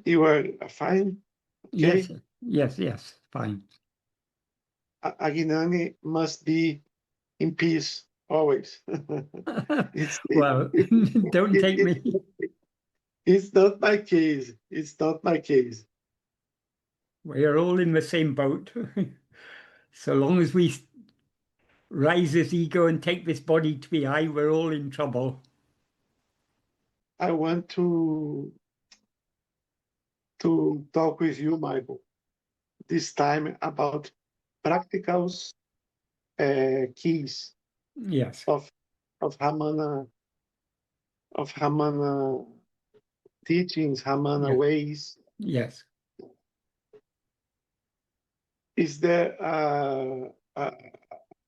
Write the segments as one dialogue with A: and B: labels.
A: You are fine? Okay.
B: Yes, fine.
A: Agnani must be in peace always.
B: Well, don't take me.
A: It's not my case. It's not my case.
B: We are all in the same boat. So long as we rise this ego and take this body to be I, we're all in trouble.
A: I want to talk with you, Michael, this time about practical keys
B: Yes.
A: of Ramana teachings, Ramana ways.
B: Yes.
A: Is there a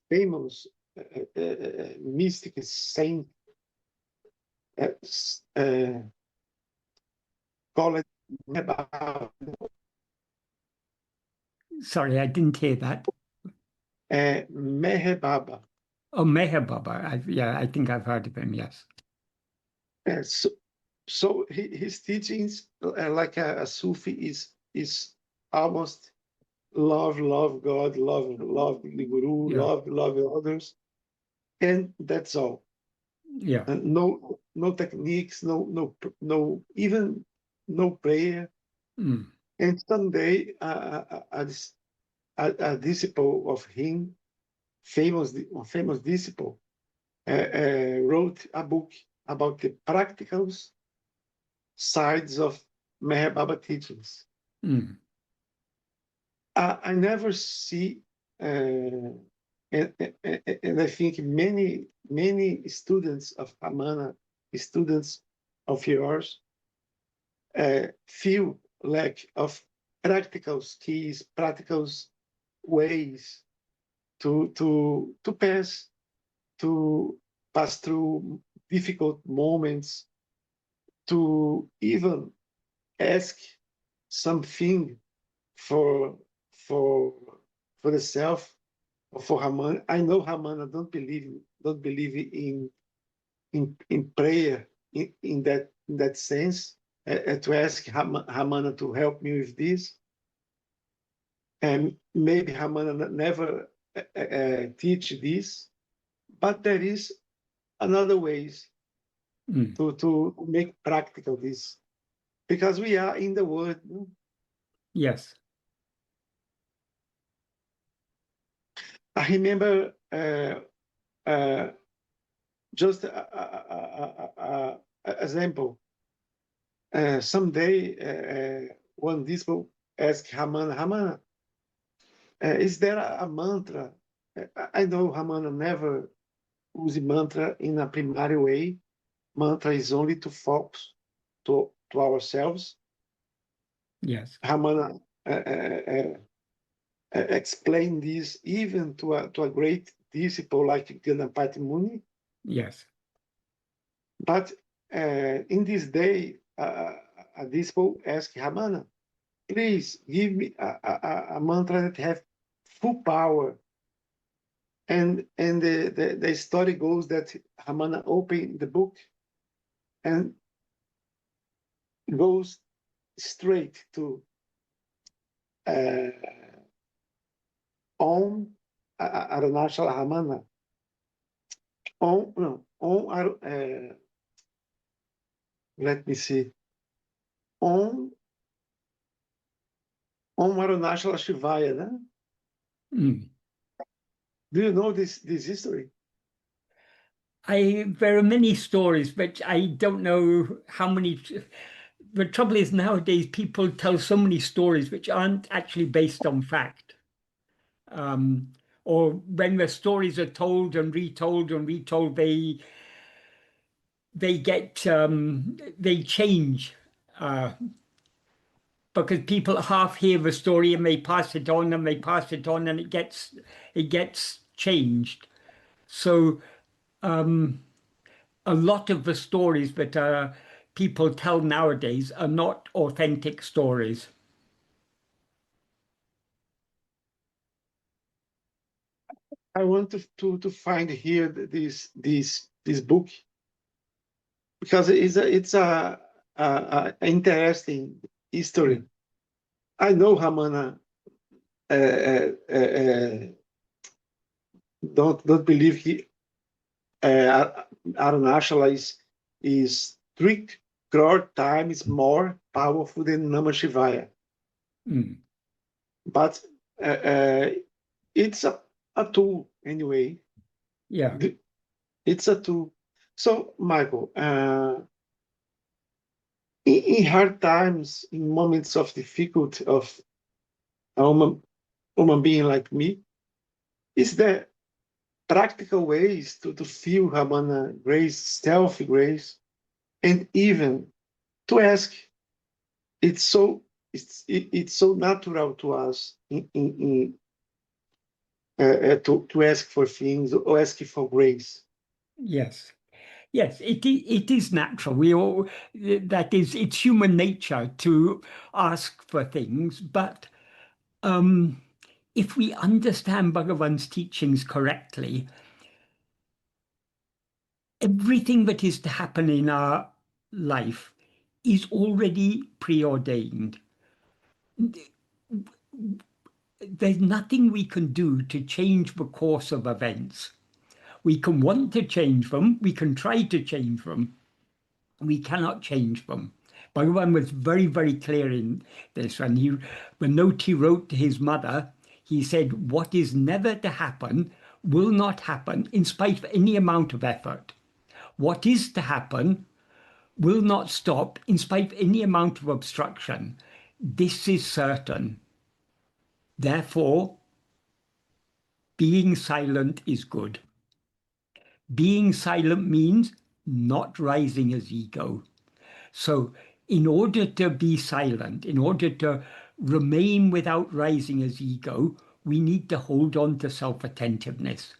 A: famous mystic saint called
B: Sorry, I didn't hear that.
A: Meher Baba?
B: Oh, Meher Baba. I think I've heard of him, yes.
A: So his teachings, like a Sufi, is almost love God, love the Guru,
B: Yeah.
A: love others, and that's all.
B: Yeah.
A: No techniques, even no prayer.
B: Mm.
A: And someday, a disciple of him, famous disciple, wrote a book about the practical sides of Meher Baba teachings.
B: Mm.
A: I never see, and I think many students of Ramana, students of yours, feel lack of practical skills, practical ways to pass through difficult moments, to even ask something for for the self, or for Ramana. I know Ramana don't believe in prayer in that sense. To ask Ramana to help me with this, and maybe Ramana never teach this, but there is another ways to make practical this, because we are in the world.
B: Yes.
A: I remember just example. Someday, one disciple asked Ramana, is there a mantra? I know Ramana never use mantra in a primary way. Mantra is only to focus to ourselves.
B: Yes.
A: Ramana explained this even to a great disciple like Ganapati Muni.
B: Yes.
A: But in this day, a disciple asked Ramana, please give me a mantra that have full power. And the story goes that Ramana opened the book and goes straight to Om Arunachala Ramana. Om, no, let me see. Om Arunachala Shivaya. Né?
B: Mm.
A: Do you know this history?
B: There are many stories, but I don't know how many. The trouble is nowadays people tell so many stories which aren't actually based on fact. Or when the stories are told and retold, they change. Because people half hear the story and they pass it on and they pass it on and it gets changed. So a lot of the stories that people tell nowadays are not authentic stories.
A: I want to find here this book, because it's a interesting history. I know Ramana don't believe Arunachala is 3 crore times more powerful than Namah Shivaya.
B: Mm.
A: But it's a tool anyway.
B: Yeah.
A: It's a tool. So, Michael, in hard times, in moments of difficulty of a human being like me, is there practical ways to feel Ramana grace, self grace, and even to ask? It's so natural to us to ask for things or ask for grace.
B: Yes. Yes, it is natural. We all, that is, it's human nature to ask for things. But if we understand Bhagavan's teachings correctly, everything that is to happen in our life is already preordained. There's nothing we can do to change the course of events. We can want to change them, we can try to change them, we cannot change them. Bhagavan was very, very clear in this. And the note he wrote to his mother, he said, what is never to happen will not happen in spite of any amount of effort. What is to happen will not stop in spite of any amount of obstruction. This is certain. Therefore, being silent is good. Being silent means not rising as ego. So, in order to be silent, in order to remain without rising as ego, we need to hold on to self-attentiveness.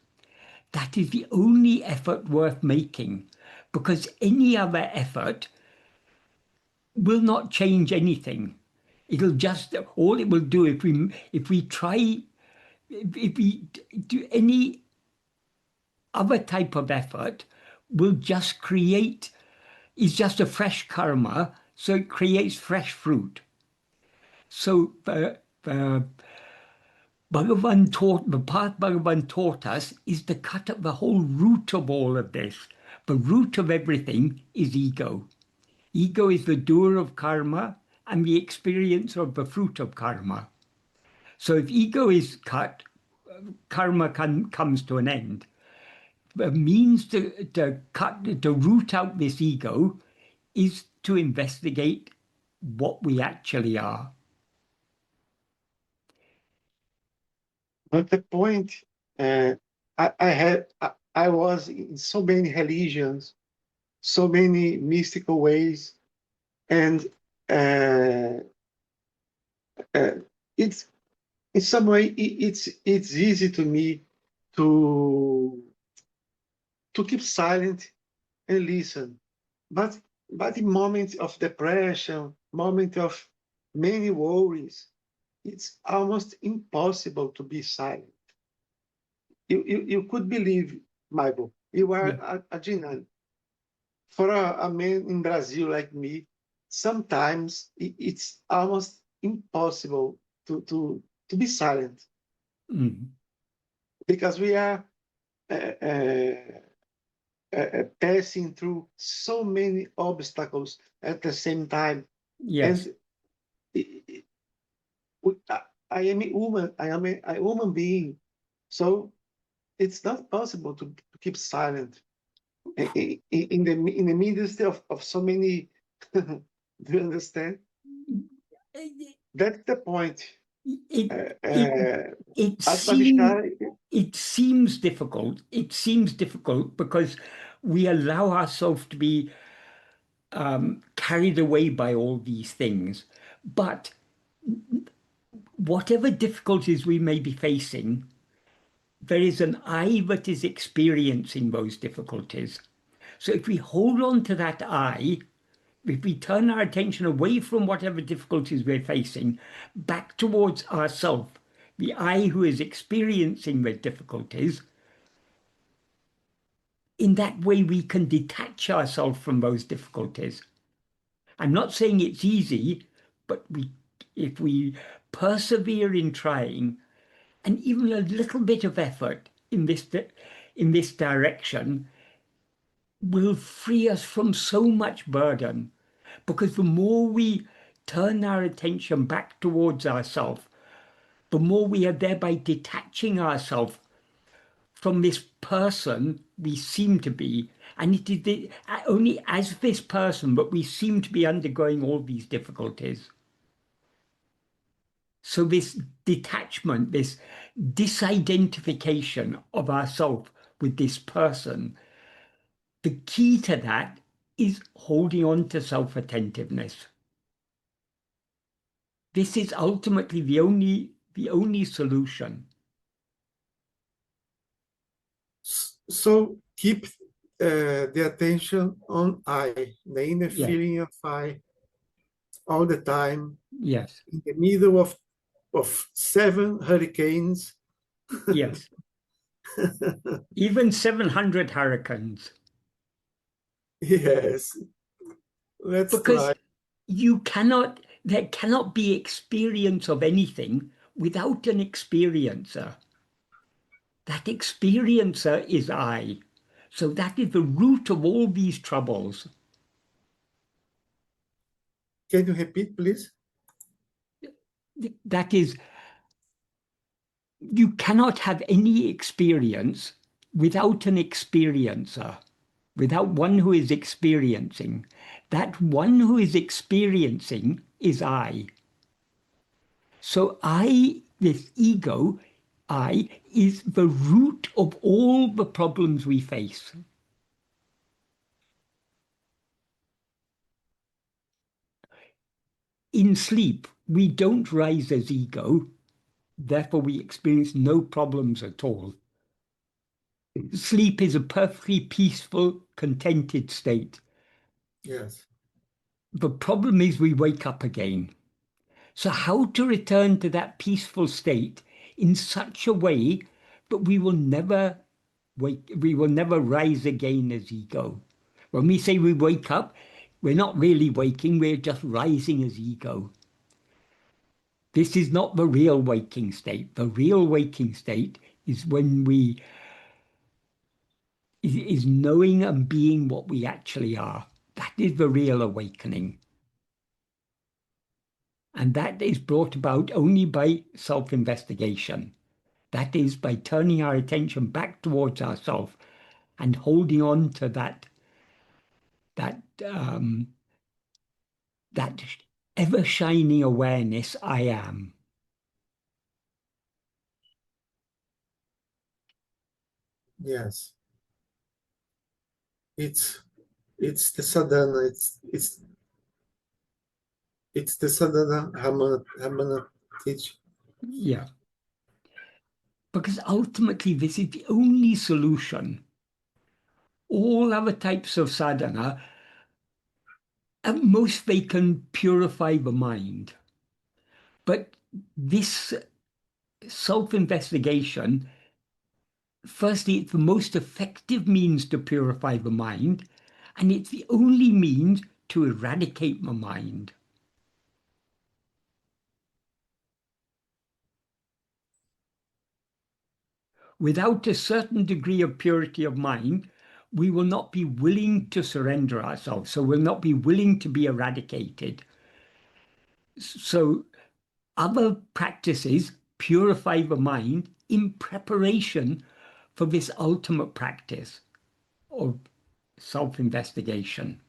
B: That is the only effort worth making, because any other effort will not change anything. It'll just, all it will do, if we try, if we do any other type of effort, will just create, is just a fresh karma, so it creates fresh fruit. So the path Bhagavan taught us is to cut at the whole root of all of this. The root of everything is ego. Ego is the doer of karma and the experiencer of the fruit of karma. So if ego is cut, karma comes to an end. The means to root out this ego is to investigate what we actually are.
A: But the point, uh, I was in so many religions, so many mystical ways, and uh, uh, it's in some way it's easy to me to keep silent and listen. But in moments of depression, moment of many worries, it's almost impossible to be silent. You could believe, Michael, you are
B: Yeah.
A: a Jinan. For a man in Brazil like me, sometimes it's almost impossible to be silent
B: Mm.
A: because we are uh, uh, passing through so many obstacles at the same time.
B: Yes.
A: And I, I am a woman. I am a human being, so it's not possible to keep silent in the midst of so many. Do you understand? That's the point.
B: It
A: Uh,
B: it
A: uh,
B: it seems
A: Atma-vichara,
B: it seems difficult. It seems difficult because we allow ourselves to be carried away by all these things. But whatever difficulties we may be facing, there is an I that is experiencing those difficulties. So if we hold on to that I, if we turn our attention away from whatever difficulties we're facing, back towards ourself, the I who is experiencing the difficulties, in that way we can detach ourselves from those difficulties. I'm not saying it's easy, but if we persevere in trying, and even a little bit of effort in this direction will free us from so much burden. Because the more we turn our attention back towards ourselves, the more we are thereby detaching ourselves from this person we seem to be. And it is only as this person, but we seem to be undergoing all these difficulties. So this detachment, this disidentification of ourselves with this person, the key to that is holding on to self-attentiveness. This is ultimately the only solution.
A: So keep the attention on I, the inner
B: Yes,
A: feeling of I, all the time,
B: yes,
A: in the middle of 7 hurricanes.
B: yes. Even 700 hurricanes.
A: Yes, let's
B: Because
A: try.
B: there cannot be experience of anything without an experiencer. That experiencer is I. So that is the root of all these troubles.
A: Can you repeat, please?
B: That is, you cannot have any experience without an experiencer, without one who is experiencing. That one who is experiencing is I. So this ego, I, is the root of all the problems we face. In sleep, we don't rise as ego, therefore we experience no problems at all. Sleep is a perfectly peaceful, contented state.
A: Yes.
B: The problem is we wake up again. So how to return to that peaceful state in such a way that we will never rise again as ego. When we say we wake up, we're not really waking, we're just rising as ego. This is not the real waking state. The real waking state is when is knowing and being what we actually are. That is the real awakening. And that is brought about only by self-investigation. That is by turning our attention back towards ourselves and holding on to that that ever shining awareness I am.
A: Yes. It's it's the sadhana. It's the sadhana Ramana teach.
B: Yeah. Because ultimately this is the only solution. All other types of sadhana, at most they can purify the mind. But this self-investigation, firstly, it's the most effective means to purify the mind, and it's the only means to eradicate the mind. Without a certain degree of purity of mind, we will not be willing to surrender ourselves, so we'll not be willing to be eradicated. So other practices purify the mind in preparation for this ultimate practice of self-investigation.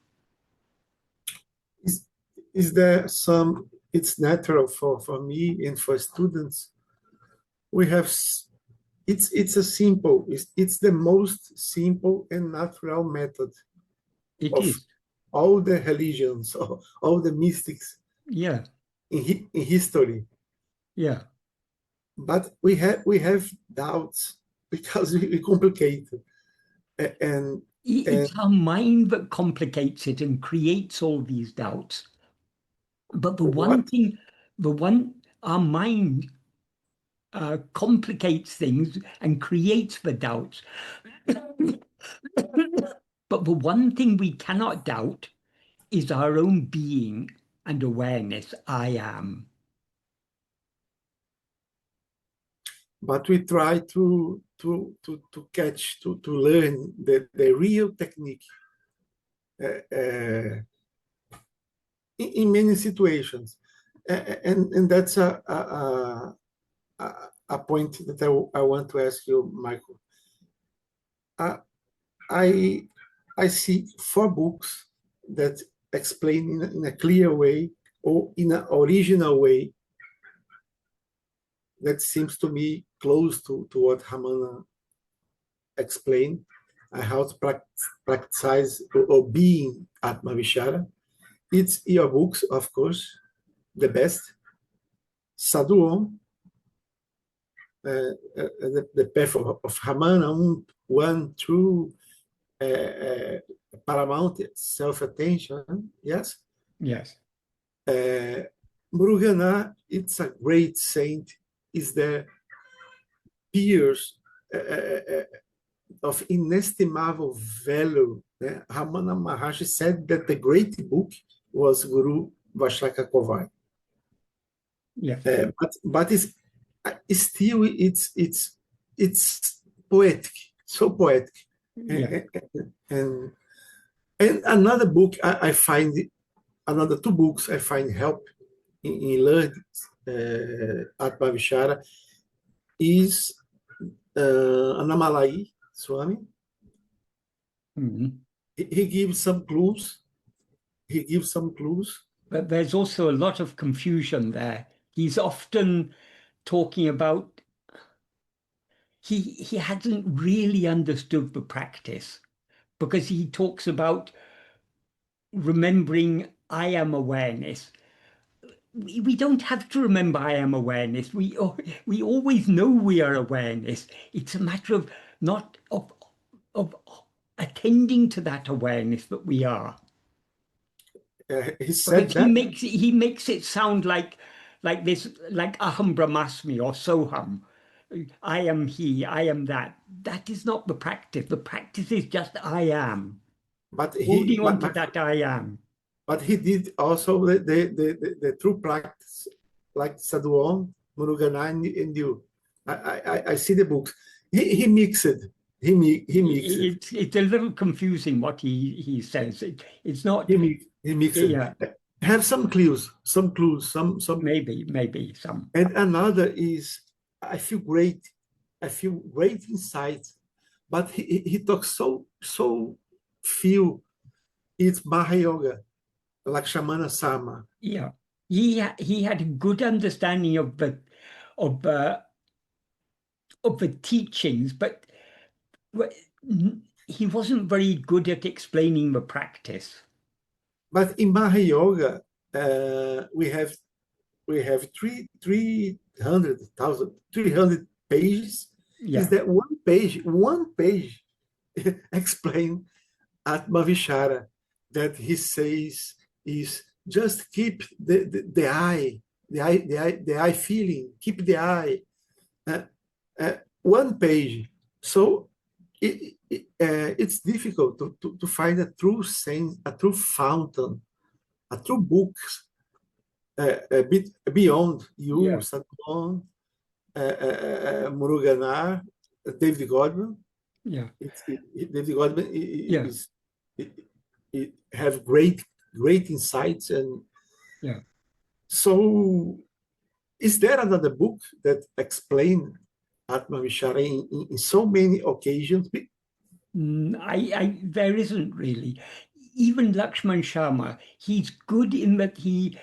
A: Is is there some? It's natural for me and for students. We have it's a simple. It's the most simple and natural method
B: It
A: of
B: is.
A: all the religions, all the mystics
B: Yeah,
A: in history.
B: yeah.
A: But we have doubts because we complicate and and
B: It's our mind that complicates it and creates all these doubts. But the one
A: what
B: thing, our mind complicates things and creates the doubts. But the one thing we cannot doubt is our own being. and awareness, I am.
A: But we try to catch, to learn the real technique in many situations. And that's a point that I want to ask you, Michael. I I see 4 books that explain in a clear way or in an original way that seems to me close to what Ramana explained, how to practice or being Atma-vichara. It's your books, of course, the best. Sadhu Om, the path of Ramana, 1, 2, paramount self-attention, yes.
B: Yes.
A: Muruganar, it's a great saint, is the peers of inestimable value. Ramana Maharshi said that the great book was Guru Vashaka Kovai.
B: Yes.
A: But it's still it's poetic, so poetic.
B: Yeah.
A: And another book I find, another 2 books I find help in learning Atma-vichara is Anamalai Swami.
B: Mhm.
A: He gives some clues. He gives some clues.
B: But there's also a lot of confusion there. He's often talking about he hasn't really understood the practice because he talks about remembering I am awareness. We don't have to remember I am awareness. We always know we are awareness. It's a matter of not of attending to that awareness that we are.
A: He
B: Because
A: said that,
B: he makes it sound like this, like aham brahmasmi or soham. I am he, I am that. That is not the practice. The practice is just I am.
A: but
B: Holding on to that I am.
A: he did also the true practice, like Sadhu Om, Muruganan, and you. I see the books. He mixed it. He mixed it.
B: It's a little confusing what he says. It's not,
A: He mixed it.
B: yeah,
A: Have some clues, some.
B: maybe some.
A: And another is, I feel great. I feel great inside. But he talks so few. It's Maha Yoga, Lakshamana Sama.
B: Yeah, he had a good understanding of uh, of the teachings, but he wasn't very good at explaining the practice.
A: But in Maha Yoga, we have 300 pages. Is
B: Yeah,
A: that one page explain Atma-vichara, that he says is just keep the eye, the eye feeling, keep the eye. One page. So it's difficult to find a true sense, a true fountain, a true book, a bit beyond you,
B: yeah,
A: Saturn, Muruganar, David Godman.
B: yeah,
A: David Godman
B: yeah,
A: is have great insights. And
B: yeah.
A: so, is there another book that explain Atma-vichara in so many occasions?
B: There isn't really. Even Lakshman Sharma, he's good in that he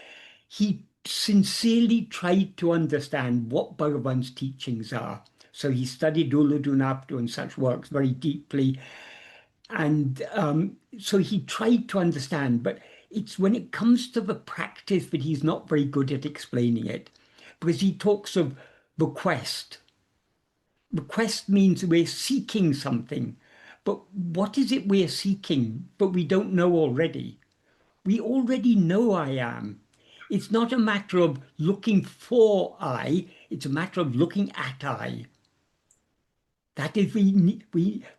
B: sincerely tried to understand what Bhagavan's teachings are. So he studied Ulladu and such works very deeply. And so he tried to understand, but it's when it comes to the practice that he's not very good at explaining it. Because he talks of the quest. The quest means we're seeking something. But what is it we're seeking, but we don't know already? We already know I am. It's not a matter of looking for I, it's a matter of looking at I. That is, we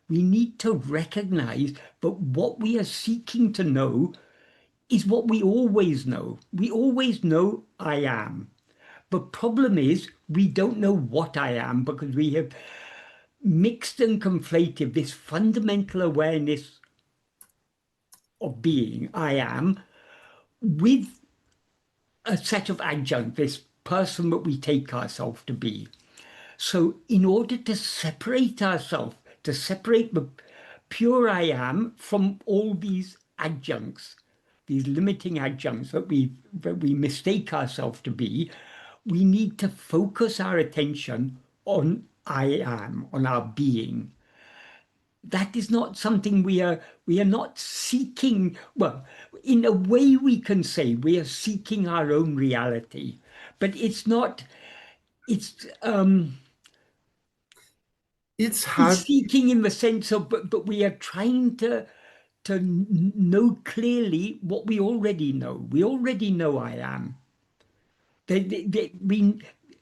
B: need to recognize that what we are seeking to know is what we always know. We always know I am. But problem is we don't know what I am because we have mixed and conflated this fundamental awareness of being, I am, with a set of adjuncts, this person that we take ourselves to be. So in order to separate ourselves, to separate the pure I am from all these adjuncts, these limiting adjuncts that we mistake ourselves to be, we need to focus our attention on I am, on our being. That is not something we are not seeking. Well, in a way we can say we are seeking our own reality, but it's not, it's
A: It's
B: it's
A: hard.
B: seeking in the sense of, but we are trying to know clearly what we already know. We already know I am. The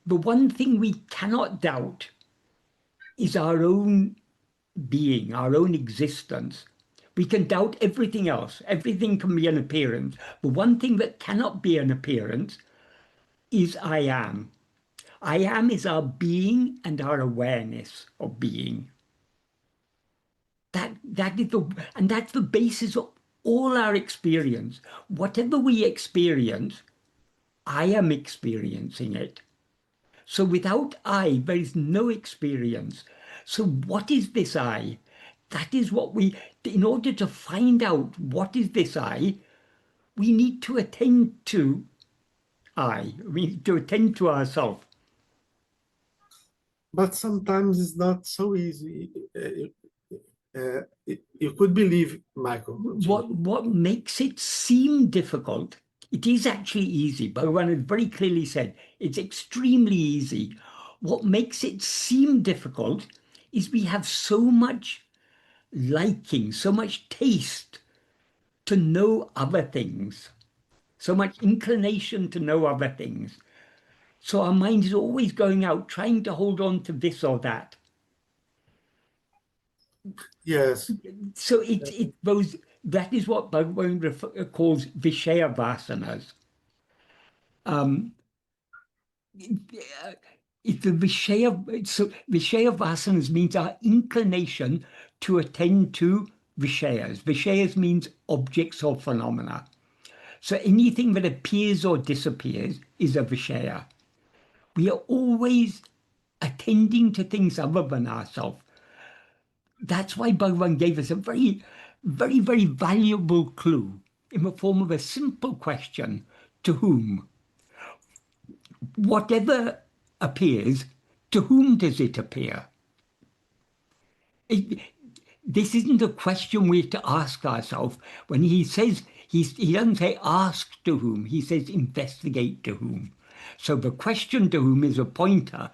B: one thing we cannot doubt is our own being, our own existence. We can doubt everything else. Everything can be an appearance. The one thing that cannot be an appearance is I am. I am is our being and our awareness of being. That is and that's the basis of all our experience. Whatever we experience, I am experiencing it. So without I, there is no experience. So what is this I? That is what in order to find out what is this I, we need to attend to I. We need to attend to ourselves.
A: But sometimes it's not so easy. You could believe, Michael.
B: What makes it seem difficult, it is actually easy. Bhagavan has very clearly said it's extremely easy. What makes it seem difficult is we have so much liking, so much taste to know other things, so much inclination to know other things. So our mind is always going out trying to hold on to this or that.
A: Yes.
B: So it those that is what Bhagavan calls Vishaya Vasanas. It's the Vishaya, so Vishaya Vasanas means our inclination to attend to Vishayas. Vishayas means objects or phenomena. So anything that appears or disappears is a Vishaya. We are always attending to things other than ourselves. That's why Bhagavan gave us a very, very, very valuable clue in the form of a simple question: to whom? Whatever appears, to whom does it appear? It, this isn't a question we have to ask ourselves. When he says, he doesn't say ask to whom, he says investigate to whom. So the question to whom is a pointer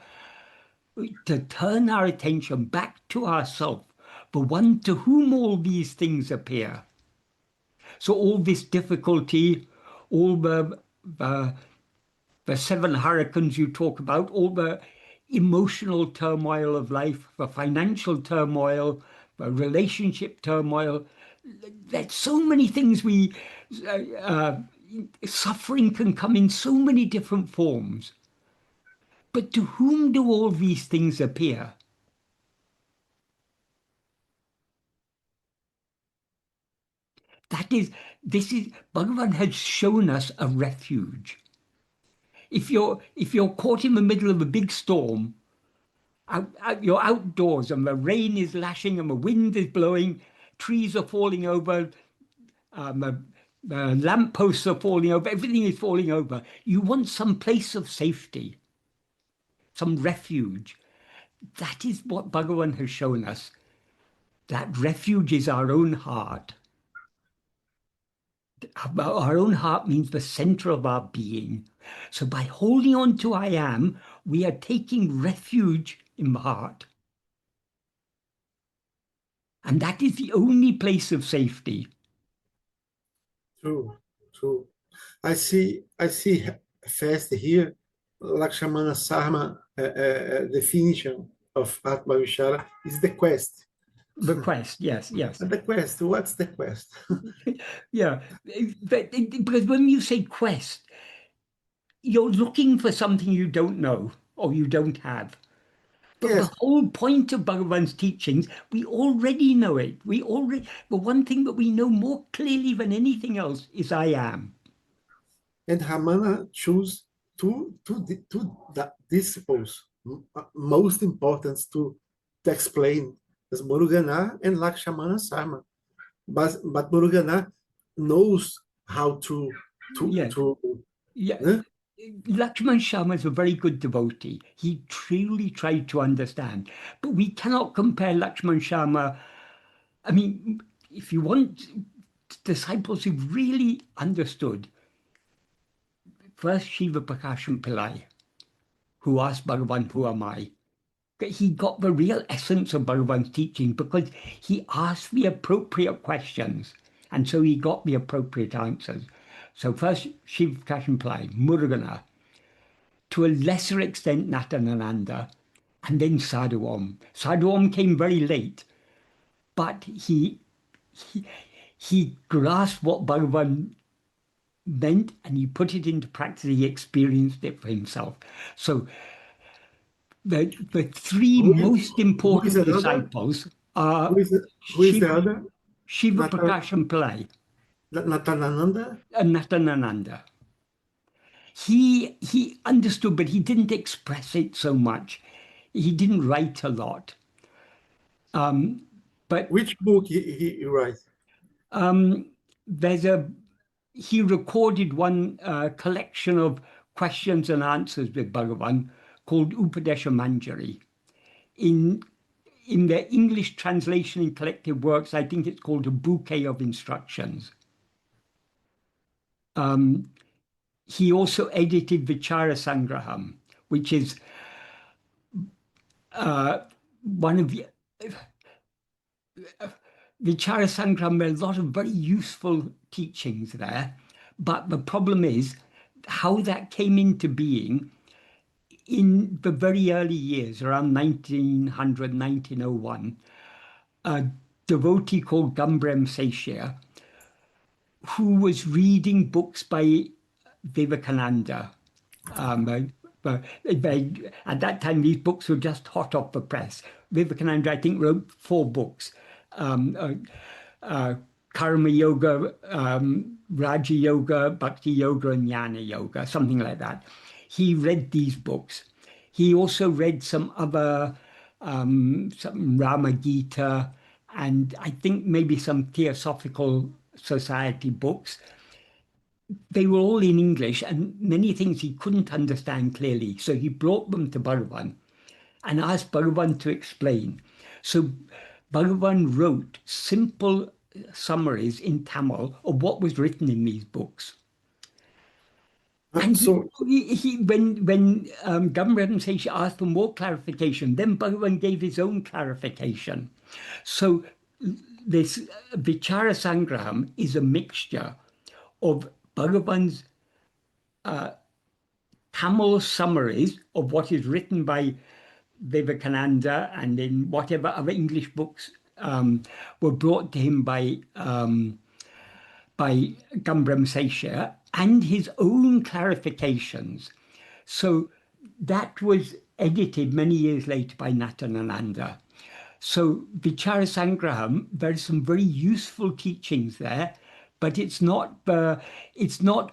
B: to turn our attention back to ourselves, the one to whom all these things appear. So all this difficulty, all the seven hurricanes you talk about, all the emotional turmoil of life, the financial turmoil, the relationship turmoil. There's so many things suffering can come in so many different forms. But to whom do all these things appear? Bhagavan has shown us a refuge. If you're caught in the middle of a big storm, you're outdoors and the rain is lashing and the wind is blowing, trees are falling over, the lampposts are falling over, everything is falling over. You want some place of safety, some refuge. That is what Bhagavan has shown us. That refuge is our own heart. Our own heart means the center of our being. So by holding on to I am, we are taking refuge in the heart. And that is the only place of safety.
A: True, true. I see fast here Lakshmana Sarma definition of Atma-vichara is the quest.
B: The quest, yes, yes.
A: The quest, what's the quest?
B: Yeah. Because when you say quest, you're looking for something you don't know or you don't have. But the
A: Yes,
B: whole point of Bhagavan's teachings, we already know it. The one thing that we know more clearly than anything else is I am.
A: and Ramana chose two disciples most important to explain as Murugana and Lakshmana Sarma. But Murugana knows how
B: Yeah,
A: to
B: yeah.
A: eh?
B: Lakshman Sharma is a very good devotee. He truly tried to understand. But we cannot compare Lakshman Sharma. I mean, if you want disciples who really understood, first Shiva Prakasham Pillai, who asked Bhagavan, who am I? He got the real essence of Bhagavan's teaching because he asked the appropriate questions. And so he got the appropriate answers. So first Shiva Prakasham Pillai, Murugana, to a lesser extent Natanananda, and then Sadhu Om. Sadhu Om came very late, but he, he grasped what Bhagavan meant and he put it into practice. He experienced it for himself. So the three most
A: Who is
B: important
A: another?
B: disciples are
A: Who is the
B: Shiva,
A: other?
B: Shiva
A: Natan,
B: Prakasham Pillai
A: Natanananda?
B: and Natanananda. He understood, but he didn't express it so much. He didn't write a lot. But
A: Which book he writes?
B: there's a he recorded one collection of questions and answers with Bhagavan called Upadesha Manjari. In in the English translation in collected works, I think it's called a bouquet of instructions. He also edited Vichara Sangraham, which is one of the Vichara Sangram, there are a lot of very useful teachings there. But the problem is how that came into being in the very early years, around 1900, 1901. A devotee called Gambrem Seshia, who was reading books by Vivekananda. At that time, these books were just hot off the press. Vivekananda, I think, wrote 4 books. Um, uh, uh, Karma Yoga, Raja Yoga, Bhakti Yoga, and Jnana Yoga, something like that. He read these books. He also read some Rama Gita, and I think maybe some Theosophical Society books. They were all in English, and many things he couldn't understand clearly. So he brought them to Bhagavan and asked Bhagavan to explain. So Bhagavan wrote simple summaries in Tamil of what was written in these books. And
A: So
B: when Gamram Sesha asked for more clarification, then Bhagavan gave his own clarification. So this Vichara Sangraham is a mixture of Bhagavan's Tamil summaries of what is written by Vivekananda and in whatever other English books were brought to him by Gambram Sesha and his own clarifications. So that was edited many years later by Natanananda. So Vichara Sangraham, there's some very useful teachings there, but it's not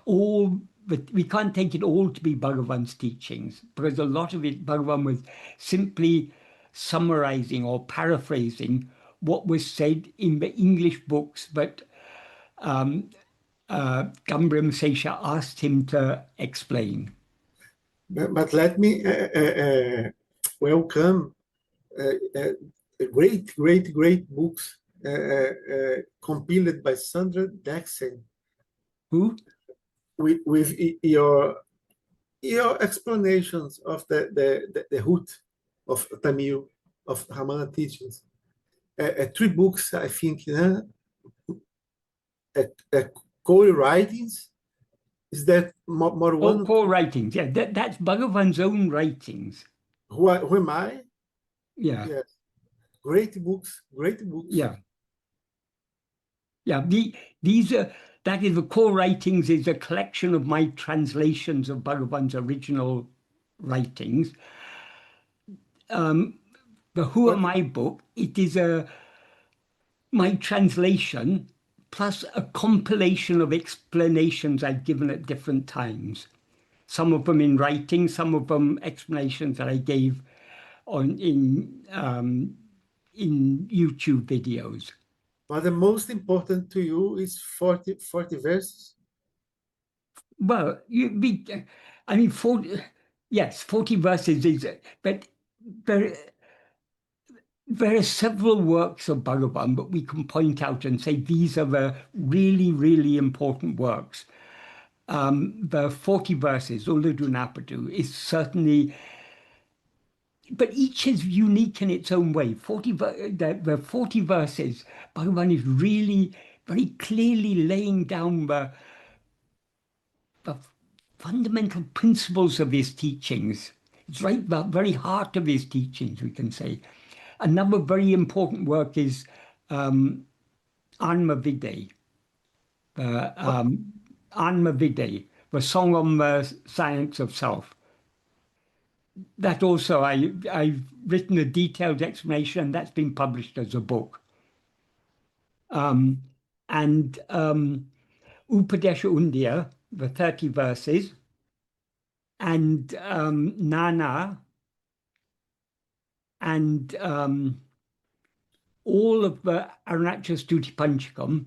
B: all. But we can't take it all to be Bhagavan's teachings because a lot of it, Bhagavan was simply summarizing or paraphrasing what was said in the English books, but Gambram Sesha asked him to explain.
A: but let me welcome great books compiled by Sandra Dexen
B: Who?
A: with your explanations of the root of Tamil, of Ramana teachings. 3 books, I think, co-writings. Is that more
B: Oh,
A: one?
B: core writings. Yeah, that's Bhagavan's own writings.
A: Who am I?
B: Yeah.
A: Yes. Great books, great books.
B: Yeah. Yeah, these are that is the core writings is a collection of my translations of Bhagavan's original writings. The Who Am
A: But
B: I book, it is my translation plus a compilation of explanations I've given at different times. Some of them in writing, some of them explanations that I gave on in YouTube videos.
A: but the most important to you is 40 verses.
B: Well, I mean, 40, yes, 40 verses is, but there, there are several works of Bhagavan that we can point out and say these are the really, really important works. The 40 verses, Uludu Napadu, is certainly, but each is unique in its own way. The 40 verses, Bhagavan is really very clearly laying down the fundamental principles of his teachings. It's right the very heart of his teachings, we can say. Another very important work is Atma-vichara, Atma-vichara, the Song on the Science of Self. That also, I've written a detailed explanation, and that's been published as a book. And Upadesha Undya, the 30 verses, and Nana, and all of the Arunachal Stuti Panchakam,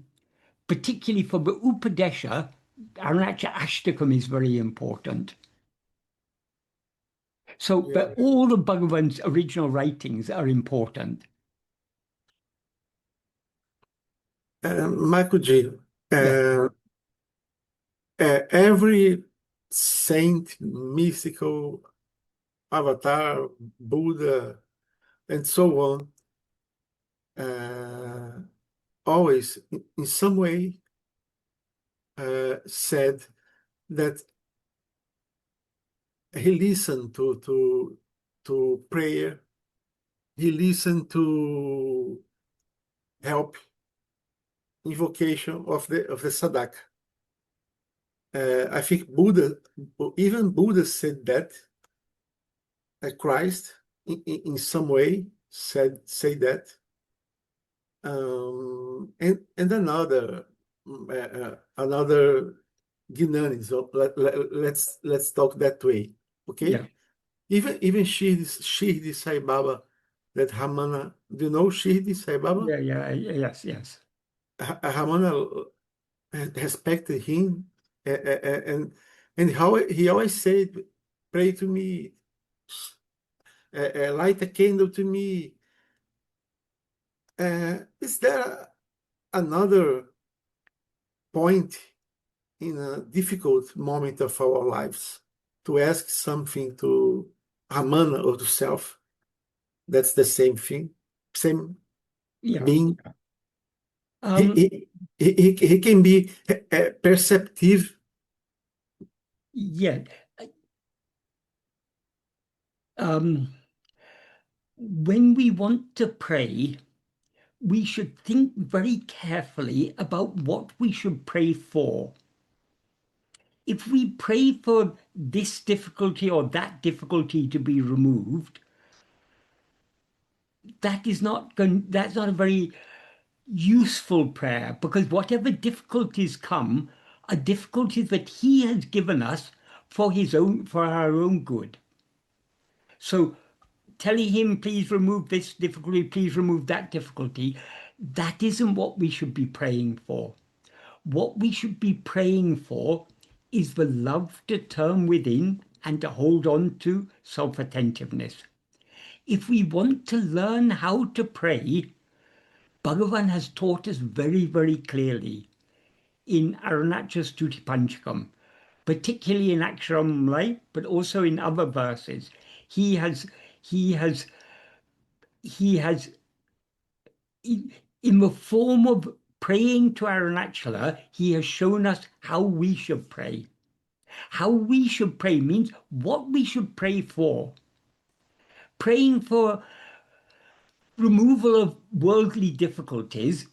B: particularly for the Upadesha, Arunachal Ashtakam is very important. So,
A: Yeah.
B: but all of Bhagavan's original writings are important.
A: Michael G.
B: Yeah,
A: Every saint, mystical avatar, Buddha, and so on, always, in some way, said that he listened to prayer, he listened to help, invocation of the sadhaka. I think even Buddha said that. Christ, in some way, say that. And another Gnani. So let's talk that way, okay?
B: yeah,
A: Even Shirdi Sai Baba, that Ramana. Do you know Shirdi Sai Baba?
B: yes, yes.
A: Ramana respected him, and how he always said, "Pray to me, light a candle to me." Is there another point in a difficult moment of our lives to ask something to Ramana or to self? That's the same thing, same
B: Yeah.
A: being. He,
B: Um,
A: he, he can be perceptive.
B: yeah. Um, when we want to pray, we should think very carefully about what we should pray for. If we pray for this difficulty or that difficulty to be removed, that's not a very useful prayer, because whatever difficulties come are difficulties that he has given us for our own good. So telling him, please remove this difficulty, please remove that difficulty, that isn't what we should be praying for. What we should be praying for is the love to turn within and to hold on to self-attentiveness. If we want to learn how to pray, Bhagavan has taught us very, very clearly in Arunachal Stuti Panchakam, particularly in Aksharam, but also in other verses. He has, he has, he has, in the form of praying to Arunachala, he has shown us how we should pray. How we should pray means what we should pray for. Praying for removal of worldly difficulties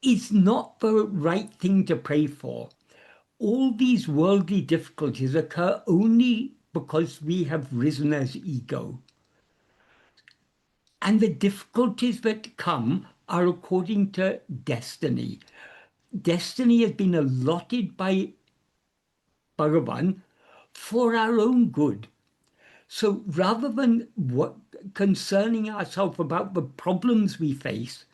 B: is not the right thing to pray for. All these worldly difficulties occur only because we have risen as ego. And the difficulties that come are according to destiny. Destiny has been allotted by Bhagavan for our own good. So rather than concerning ourselves about the problems we face,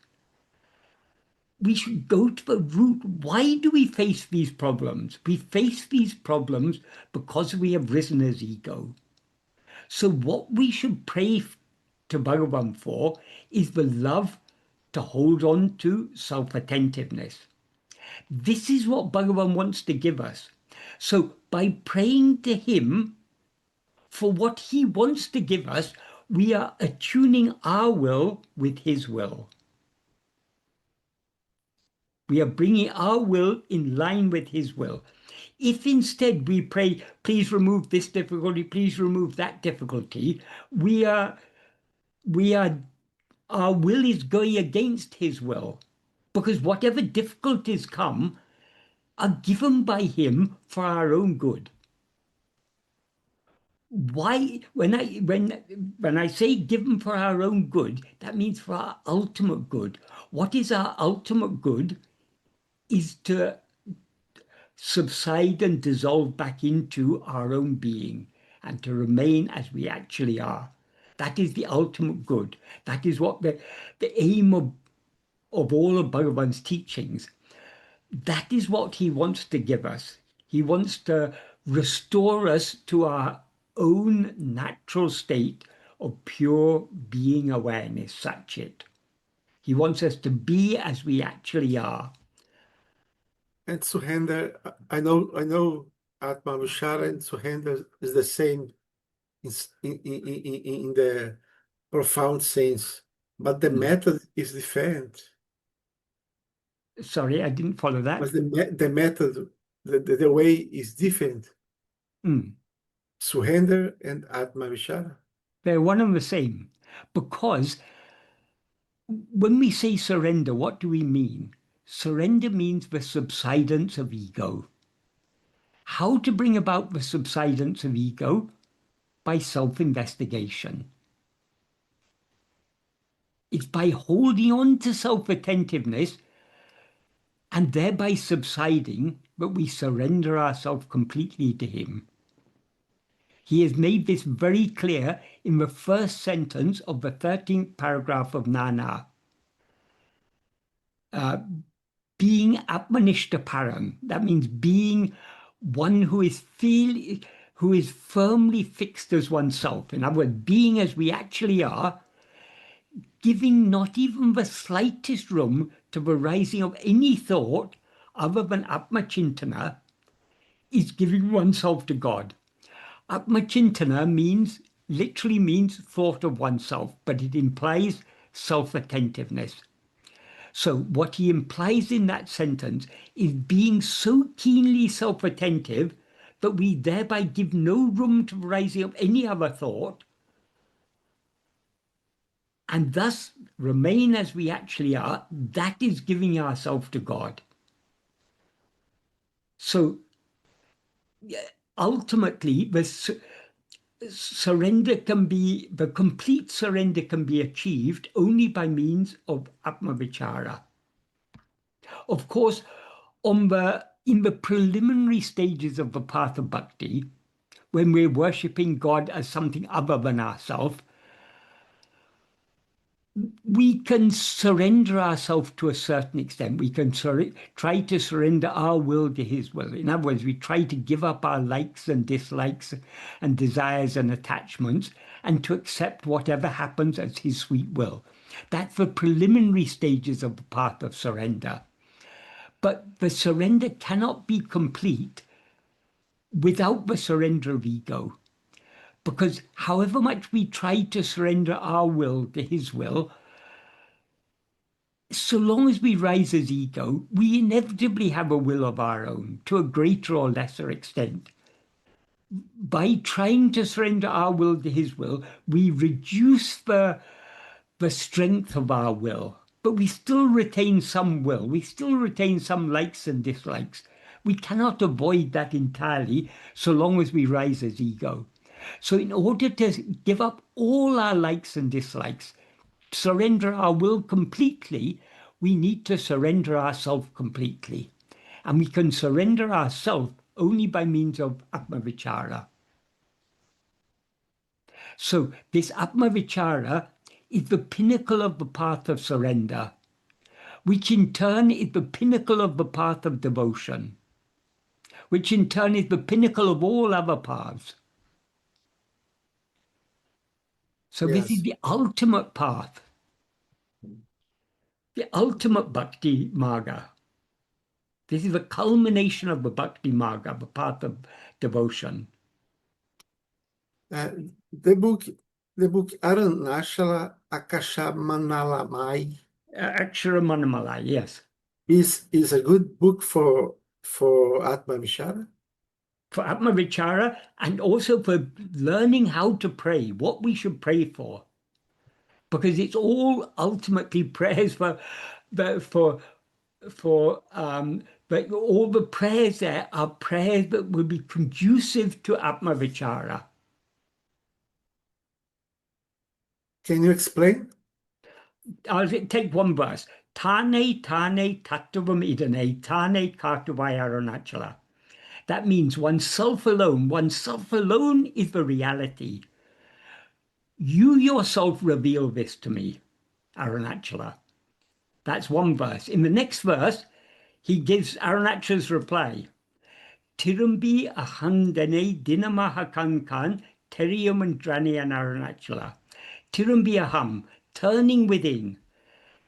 B: we should go to the root. Why do we face these problems? We face these problems because we have risen as ego. So what we should pray to Bhagavan for is the love to hold on to self-attentiveness. This is what Bhagavan wants to give us. So by praying to him for what he wants to give us, we are attuning our will with his will. We are bringing our will in line with his will. If instead we pray, please remove this difficulty, please remove that difficulty, our will is going against his will, because whatever difficulties come are given by him for our own good. Why, when I say given for our own good, that means for our ultimate good. What is our ultimate good is to subside and dissolve back into our own being and to remain as we actually are. That is the ultimate good. That is what the aim of all of Bhagavan's teachings. That is what he wants to give us. He wants to restore us to our own natural state of pure being awareness, Satchit. He wants us to be as we actually are.
A: And surrender, I know Atma-vichara and surrender is the same in the profound sense, but the
B: Mm.
A: method is different.
B: Sorry, I didn't follow that.
A: But the method, the way is different.
B: Mm.
A: Surrender and Atma-vichara.
B: They're one and the same. Because when we say surrender, what do we mean? Surrender means the subsidence of ego. How to bring about the subsidence of ego? By self-investigation. It's by holding on to self-attentiveness and thereby subsiding that we surrender ourselves completely to him. He has made this very clear in the first sentence of the 13th paragraph of Nana. Being Atmanishtaparam, that means being one who is firmly fixed as oneself. In other words, being as we actually are, giving not even the slightest room to the rising of any thought other than Atmachintana, is giving oneself to God. Atmachintana literally means thought of oneself, but it implies self-attentiveness. So what he implies in that sentence is being so keenly self-attentive that we thereby give no room to the rising of any other thought, and thus remain as we actually are. That is giving ourselves to God. So ultimately, the complete surrender can be achieved only by means of Atma-vichara. Of course, in the preliminary stages of the path of bhakti, when we're worshipping God as something other than ourselves, we can surrender ourselves to a certain extent. We can try to surrender our will to his will. In other words, we try to give up our likes and dislikes and desires and attachments and to accept whatever happens as his sweet will. That's the preliminary stages of the path of surrender. But the surrender cannot be complete without the surrender of ego. Because however much we try to surrender our will to his will, so long as we rise as ego, we inevitably have a will of our own to a greater or lesser extent. By trying to surrender our will to his will, we reduce the the strength of our will, but we still retain some will. We still retain some likes and dislikes. We cannot avoid that entirely so long as we rise as ego. So in order to give up all our likes and dislikes, surrender our will completely, we need to surrender ourselves completely. And we can surrender ourselves only by means of Atma-vichara. So this Atma-vichara is the pinnacle of the path of surrender, which in turn is the pinnacle of the path of devotion, which in turn is the pinnacle of all other paths. So this is
A: Yes.
B: the ultimate path, the ultimate bhakti marga. This is the culmination of the bhakti marga, the path of devotion.
A: Uh, the book, the book Arunachala Akashamanalamai
B: Akshara Manamalai, yes.
A: is a good book for Atma-vichara.
B: For Atma-vichara and also for learning how to pray, what we should pray for. Because it's all ultimately prayers but all the prayers there are prayers that will be conducive to Atma-vichara.
A: Can you explain?
B: I'll take one verse. Tane tane tattvam idane tane kartavaya arunachala. That means oneself alone. Oneself alone is the reality. You yourself reveal this to me, Arunachala. That's one verse. In the next verse, he gives Arunachala's reply. Tirumbi ahandane dinamahakankan teriyamandrani and Arunachala. Tirumbi aham, turning within.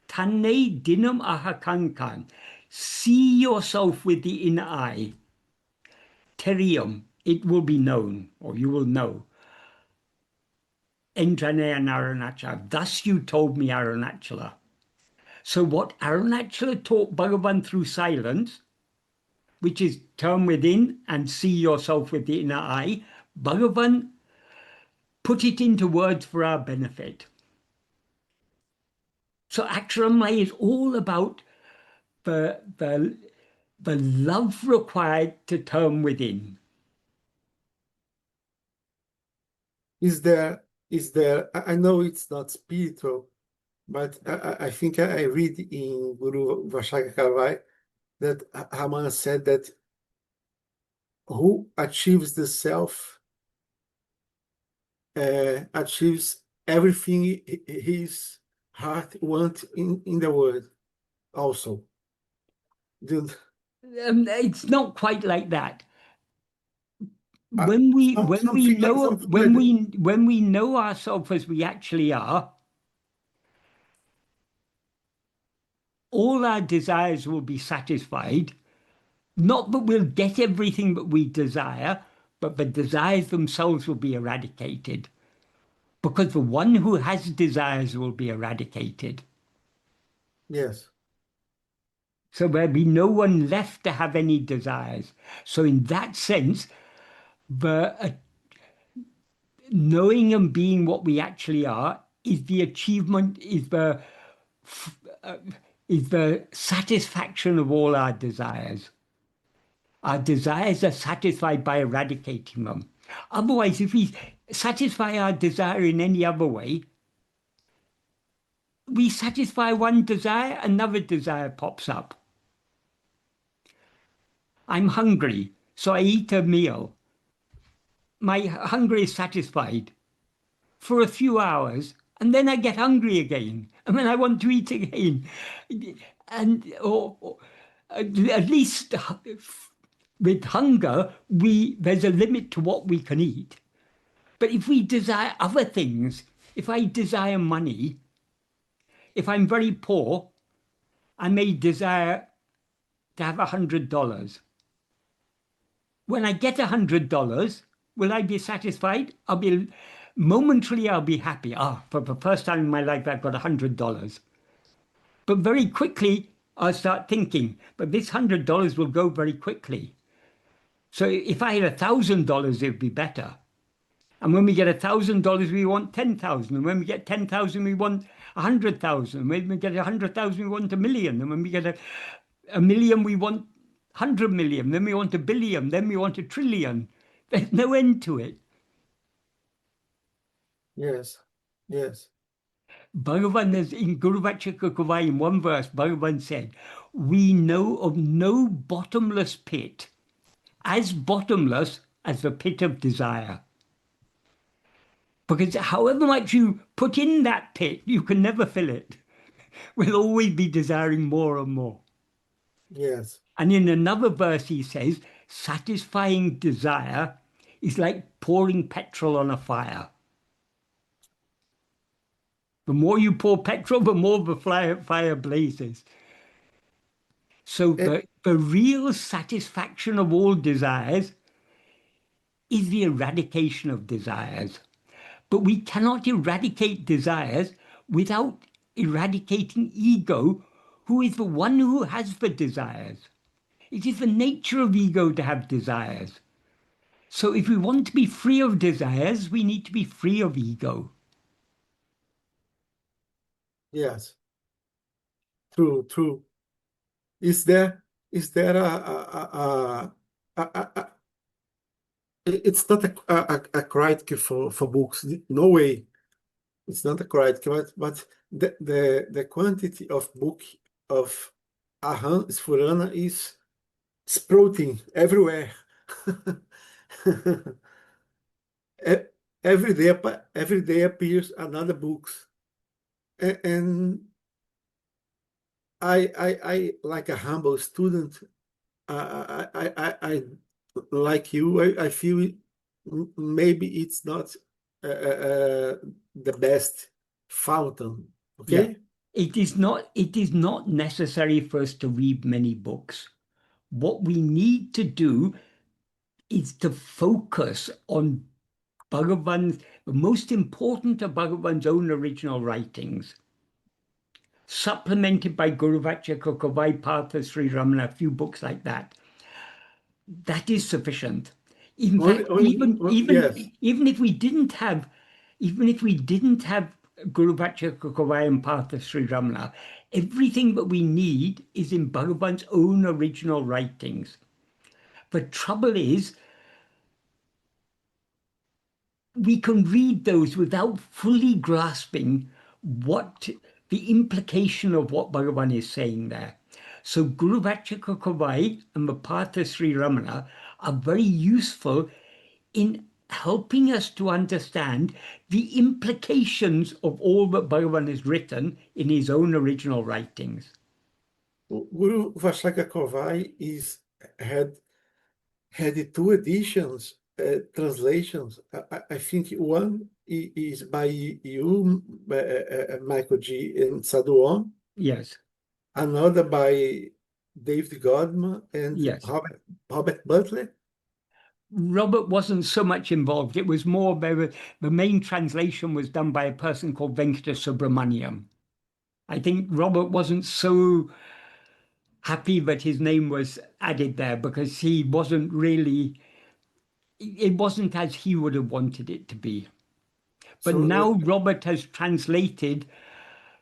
B: Tanne dinam ahakankan, see yourself with the inner eye. Teriyam, it will be known, or you will know. Endrane and Arunachala, thus you told me Arunachala. So what Arunachala taught Bhagavan through silence, which is turn within and see yourself with the inner eye, Bhagavan put it into words for our benefit. So Aksharamaya is all about the love required to turn within.
A: I know it's not spiritual, but I think I read in Guru Vashaka that Ramana said that who achieves the self achieves everything his heart wants in the world also.
B: It's not quite like that.
A: Uh,
B: When we
A: something like that.
B: when we know ourselves as we actually are, all our desires will be satisfied. Not that we'll get everything that we desire, but the desires themselves will be eradicated. Because the one who has desires will be eradicated.
A: Yes.
B: So there'll be no one left to have any desires. So in that sense, the knowing and being what we actually are is the achievement, is the satisfaction of all our desires. Our desires are satisfied by eradicating them. Otherwise, if we satisfy our desire in any other way, we satisfy one desire, another desire pops up. I'm hungry, so I eat a meal. My hunger is satisfied for a few hours, and then I get hungry again, and then I want to eat again. And or at least with hunger, there's a limit to what we can eat. But if we desire other things, if I desire money, if I'm very poor, I may desire to have $100. When I get $100, will I be satisfied? Momentarily I'll be happy. For the first time in my life, I've got $100. But very quickly, I'll start thinking, but this $100 will go very quickly. So if I had $1,000, it would be better. And when we get $1,000, we want 10,000. And when we get 10,000, we want 100,000. When we get 100,000, we want a million. And when we get a million, we want 100 million. Then we want a billion. Then we want a trillion. There's no end to it.
A: Yes. Yes.
B: Bhagavan is in Guru Vachakakavai in one verse, Bhagavan said, we know of no bottomless pit as bottomless as the pit of desire. Because however much you put in that pit, you can never fill it. We'll always be desiring more and more.
A: Yes.
B: And in another verse, he says, satisfying desire is like pouring petrol on a fire. The more you pour petrol, the more the fire blazes. So
A: Eh,
B: the real satisfaction of all desires is the eradication of desires. But we cannot eradicate desires without eradicating ego, who is the one who has the desires. It is the nature of ego to have desires. So if we want to be free of desires, we need to be free of ego.
A: yes. True. True. Is there a it's not a critic for books. No way. It's not a critic, but the quantity of book of Ahan Sfurana is sprouting everywhere. E- every day appears another books, and I like a humble student. I like you. I feel maybe it's not the best fountain.
B: Yeah.
A: Okay.
B: It is not necessary for us to read many books. What we need to do is to focus on the most important of Bhagavan's own original writings, supplemented by Guru Vachakakavai, Partha Sri Ramana, a few books like that. That is sufficient. In
A: Only,
B: fact,
A: only, yes.
B: even if we didn't have Guru Vachakakavai and Partha Sri Ramana, everything that we need is in Bhagavan's own original writings. The trouble is, we can read those without fully grasping what the implication of what Bhagavan is saying there. So Guru Vachakakavai and Mapata Sri Ramana are very useful in helping us to understand the implications of all that Bhagavan has written in his own original writings.
A: Guru Vashaka Kovai is had two editions, translations. I think one is by you, Michael G. and Sadhu Om,
B: Yes,
A: another by David Godman and
B: yes.
A: Robert Butler.
B: Robert wasn't so much involved. It was more, the main translation was done by a person called Venkata Subramaniam. I think Robert wasn't so happy that his name was added there because it wasn't as he would have wanted it to be. But
A: So
B: now Robert has translated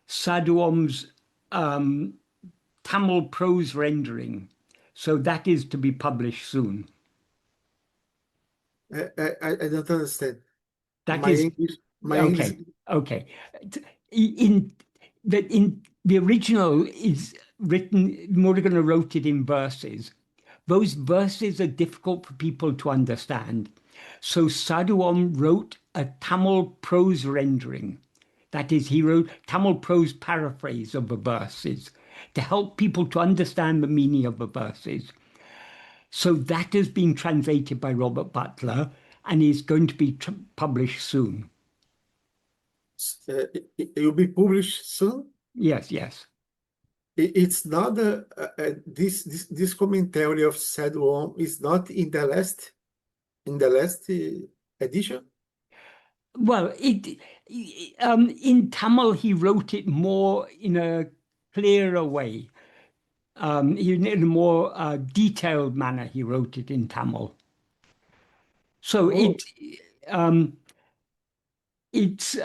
B: Sadhu Om's Tamil prose rendering. So that is to be published soon.
A: I don't understand.
B: That
A: My
B: is
A: English, my English.
B: okay. Okay. In the original is written, Murugan wrote it in verses. Those verses are difficult for people to understand. So Sadhu Om wrote a Tamil prose rendering. That is, he wrote Tamil prose paraphrase of the verses to help people to understand the meaning of the verses. So that has been translated by Robert Butler and is going to be published soon.
A: It will be published soon.
B: Yes, yes.
A: It's not this commentary of Sadhu Om is not in the last edition.
B: Well, in Tamil he wrote it more in a clearer way. In a more detailed manner he wrote it in Tamil. So
A: Oh,
B: it's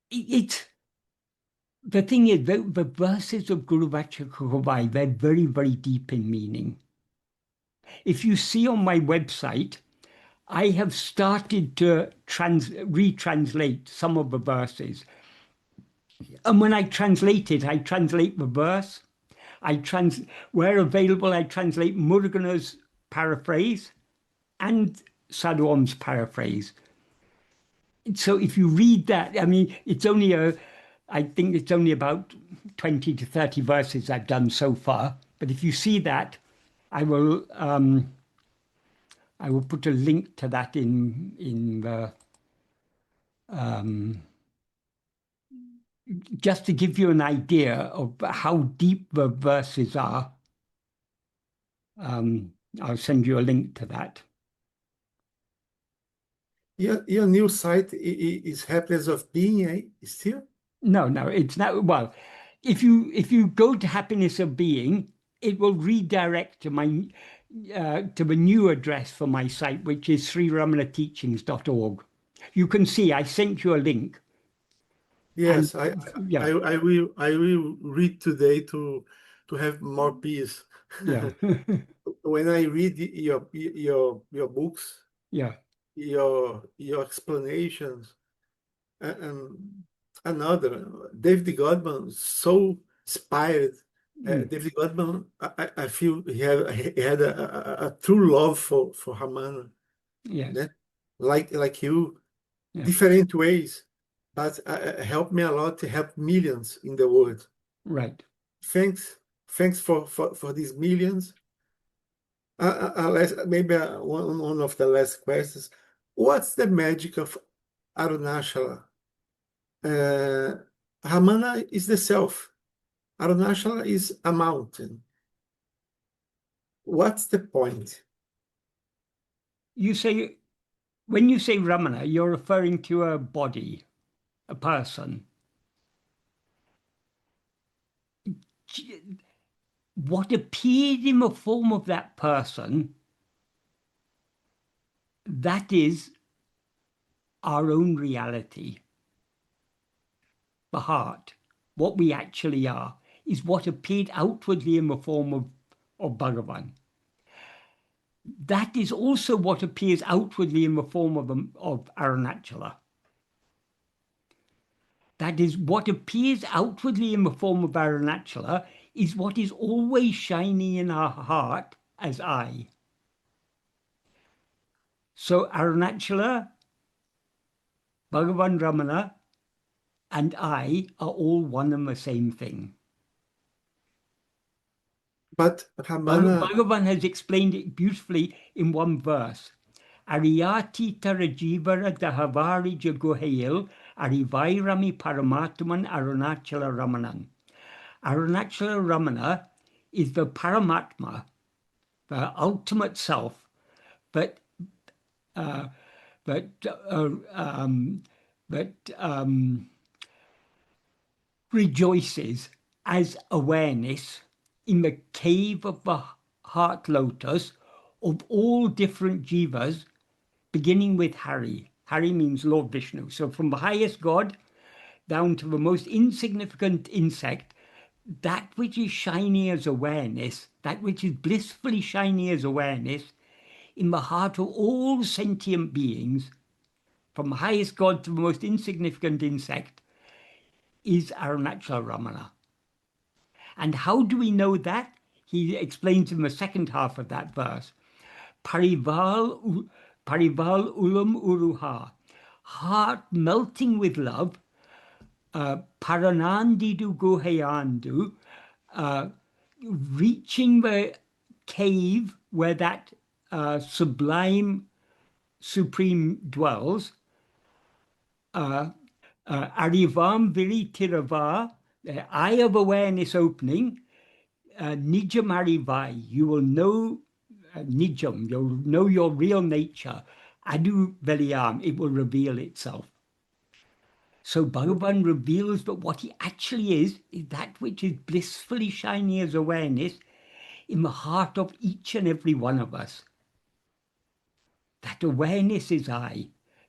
B: it's the thing is the verses of Guru Vachakaravai, they're very, very deep in meaning. If you see on my website, I have started to retranslate some of the verses. And when I translate it, I translate the verse. Where available, I translate Murugan's paraphrase and Sadhu Om's paraphrase. So if you read that, I mean, I think it's only about 20 to 30 verses I've done so far. But if you see that, I will put a link to that in the just to give you an idea of how deep the verses are. I'll send you a link to that.
A: Your new site is Happiness of Being, eh? Still?
B: No, it's not. Well, if you go to Happiness of Being, it will redirect to my to the new address for my site, which is sriramanateachings.org. You can see I sent you a link.
A: Yes,
B: Yeah,
A: I will read today to have more peace.
B: yeah,
A: When I read your books,
B: yeah.
A: your explanations, and another David Godman, so inspired.
B: Mm,
A: David Godman, I feel he had a true love for Ramana,
B: yes,
A: né? Like you,
B: yeah,
A: different ways, but helped me a lot to help millions in the world.
B: right.
A: Thanks, thanks for these millions. Maybe one of the last questions. What's the magic of Arunachala? Uh, Ramana is the self. Arunachala is a mountain. What's the point?
B: You say when you say Ramana, you're referring to a body, a person. What appeared in the form of that person, that is our own reality. The heart, what we actually are, is what appeared outwardly in the form of Bhagavan. That is also what appears outwardly in the form of Arunachala. That is what appears outwardly in the form of Arunachala is what is always shining in our heart as I. So Arunachala, Bhagavan Ramana, and I are all one and the same thing.
A: But Ramana,
B: Bhagavan has explained it beautifully in one verse. Ariyati tarajivara dahavari jaguhail arivairami paramatman arunachala ramanan. Arunachala Ramana is the Paramatma, the ultimate self, but uh, but uh, um, but rejoices as awareness in the cave of the heart lotus of all different jivas, beginning with Hari. Hari means Lord Vishnu. So from the highest God down to the most insignificant insect, that which is shiny as awareness, that which is blissfully shiny as awareness, in the heart of all sentient beings, from the highest God to the most insignificant insect, is Arunachala Ramana. And how do we know that? He explains in the second half of that verse. Parival ulam uruha, heart melting with love, paranandidu guhayandu, reaching the cave where that sublime supreme dwells, Arivam Viri Tirava, the eye of awareness opening, Nijam Arivai, you will know Nijam, you'll know your real nature. Adu Veliyam, it will reveal itself. So Bhagavan reveals that what he actually is that which is blissfully shining as awareness in the heart of each and every one of us. That awareness is I.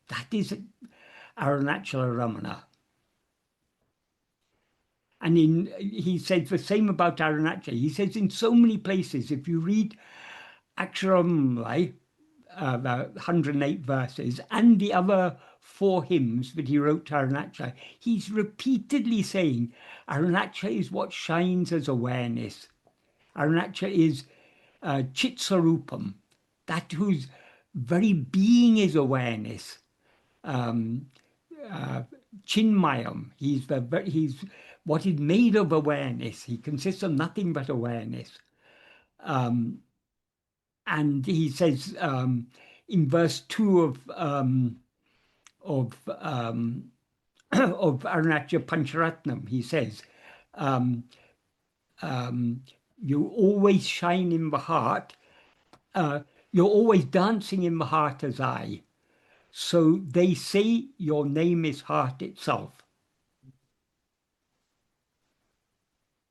B: That is Arunachala Ramana. And he says the same about Arunachala. He says in so many places, if you read Aksharamlai, the 108 verses, and the other 4 hymns that he wrote to Arunachala, he's repeatedly saying Arunachala is what shines as awareness. Arunachala is Chitsarupam, that whose very being is awareness. Chinmayam, he's what is made of awareness. He consists of nothing but awareness. And he says in verse 2 of of Arunachala Pancharatnam, he says, you always shine in the heart. You're always dancing in the heart as I. So they say your name is heart itself.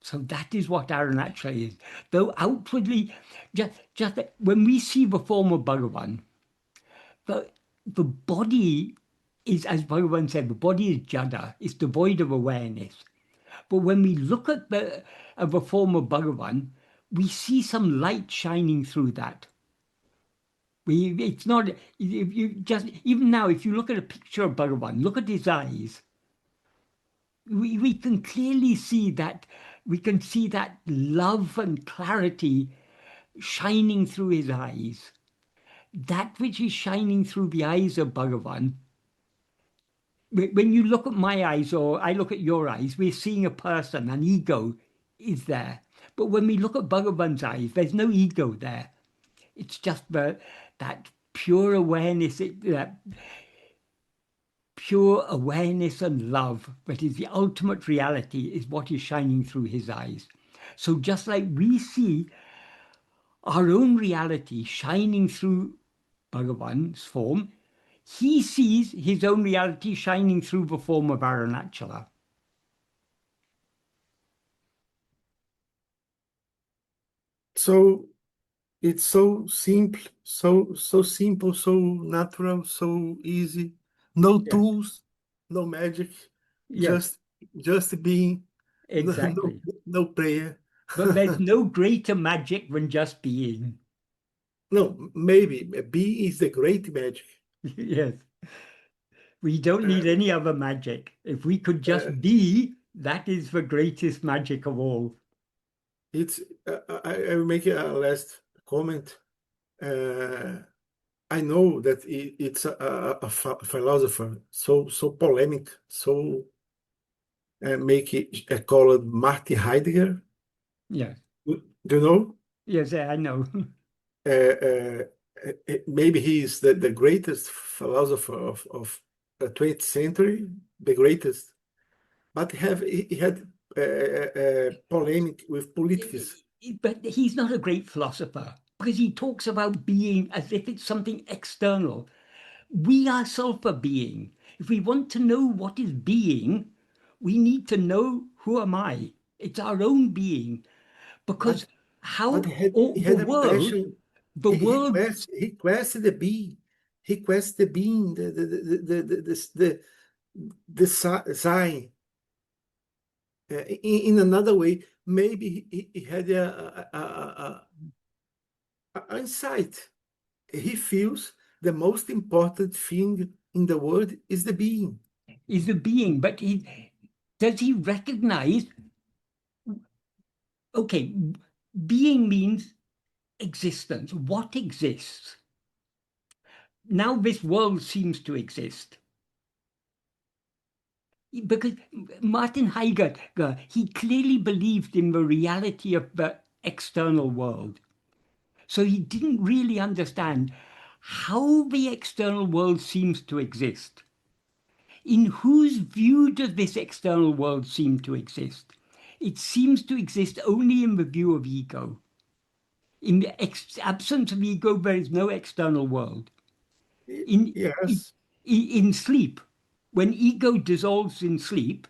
B: So that is what Arunachala is. Though outwardly, just when we see the form of Bhagavan, the body is, as Bhagavan said, the body is jada, it's devoid of awareness. But when we look at the form of Bhagavan, we see some light shining through that. It's not, if you just, even now, if you look at a picture of Bhagavan, look at his eyes, we can clearly see that, we can see that love and clarity shining through his eyes. That which is shining through the eyes of Bhagavan, when you look at my eyes or I look at your eyes, we're seeing a person, an ego is there. But when we look at Bhagavan's eyes, there's no ego there. It's just that pure awareness, that pure awareness and love that is the ultimate reality is what is shining through his eyes. So just like we see our own reality shining through Bhagavan's form, he sees his own reality shining through the form of Arunachala.
A: So it's so simple, so simple, so natural, so easy. No
B: Yes,
A: tools, no magic,
B: yes,
A: just just being, no
B: exactly.
A: no prayer.
B: But there's no greater magic than just being.
A: No, maybe be is the great magic.
B: Yes, we don't
A: Uh,
B: need any other magic. If we could
A: uh,
B: just be, that is the greatest magic of all.
A: it's I will make a last comment. Uh, I know that it's a philosopher so polemic, so make it called Martin Heidegger.
B: Yes,
A: Do you know?
B: yes, I know.
A: Uh, uh, Maybe he is the greatest philosopher of the 20th century, the greatest. But he had polemic with politics.
B: But he's not a great philosopher because he talks about being as if it's something external. We ourselves are being. If we want to know what is being, we need to know who am I. It's our own being. Because
A: But but
B: how
A: he
B: all
A: had a passion.
B: the world
A: He quested the being. He quested the being, the sign. In another way, maybe he had a insight. He feels the most important thing in the world is the being.
B: is a being, but does he recognize, okay, being means existence. What exists? Now this world seems to exist. Because Martin Heidegger, he clearly believed in the reality of the external world. So he didn't really understand how the external world seems to exist. In whose view does this external world seem to exist? It seems to exist only in the view of ego. In the absence of ego, there is no external world. In, in,
A: Yes,
B: in sleep, when ego dissolves in sleep,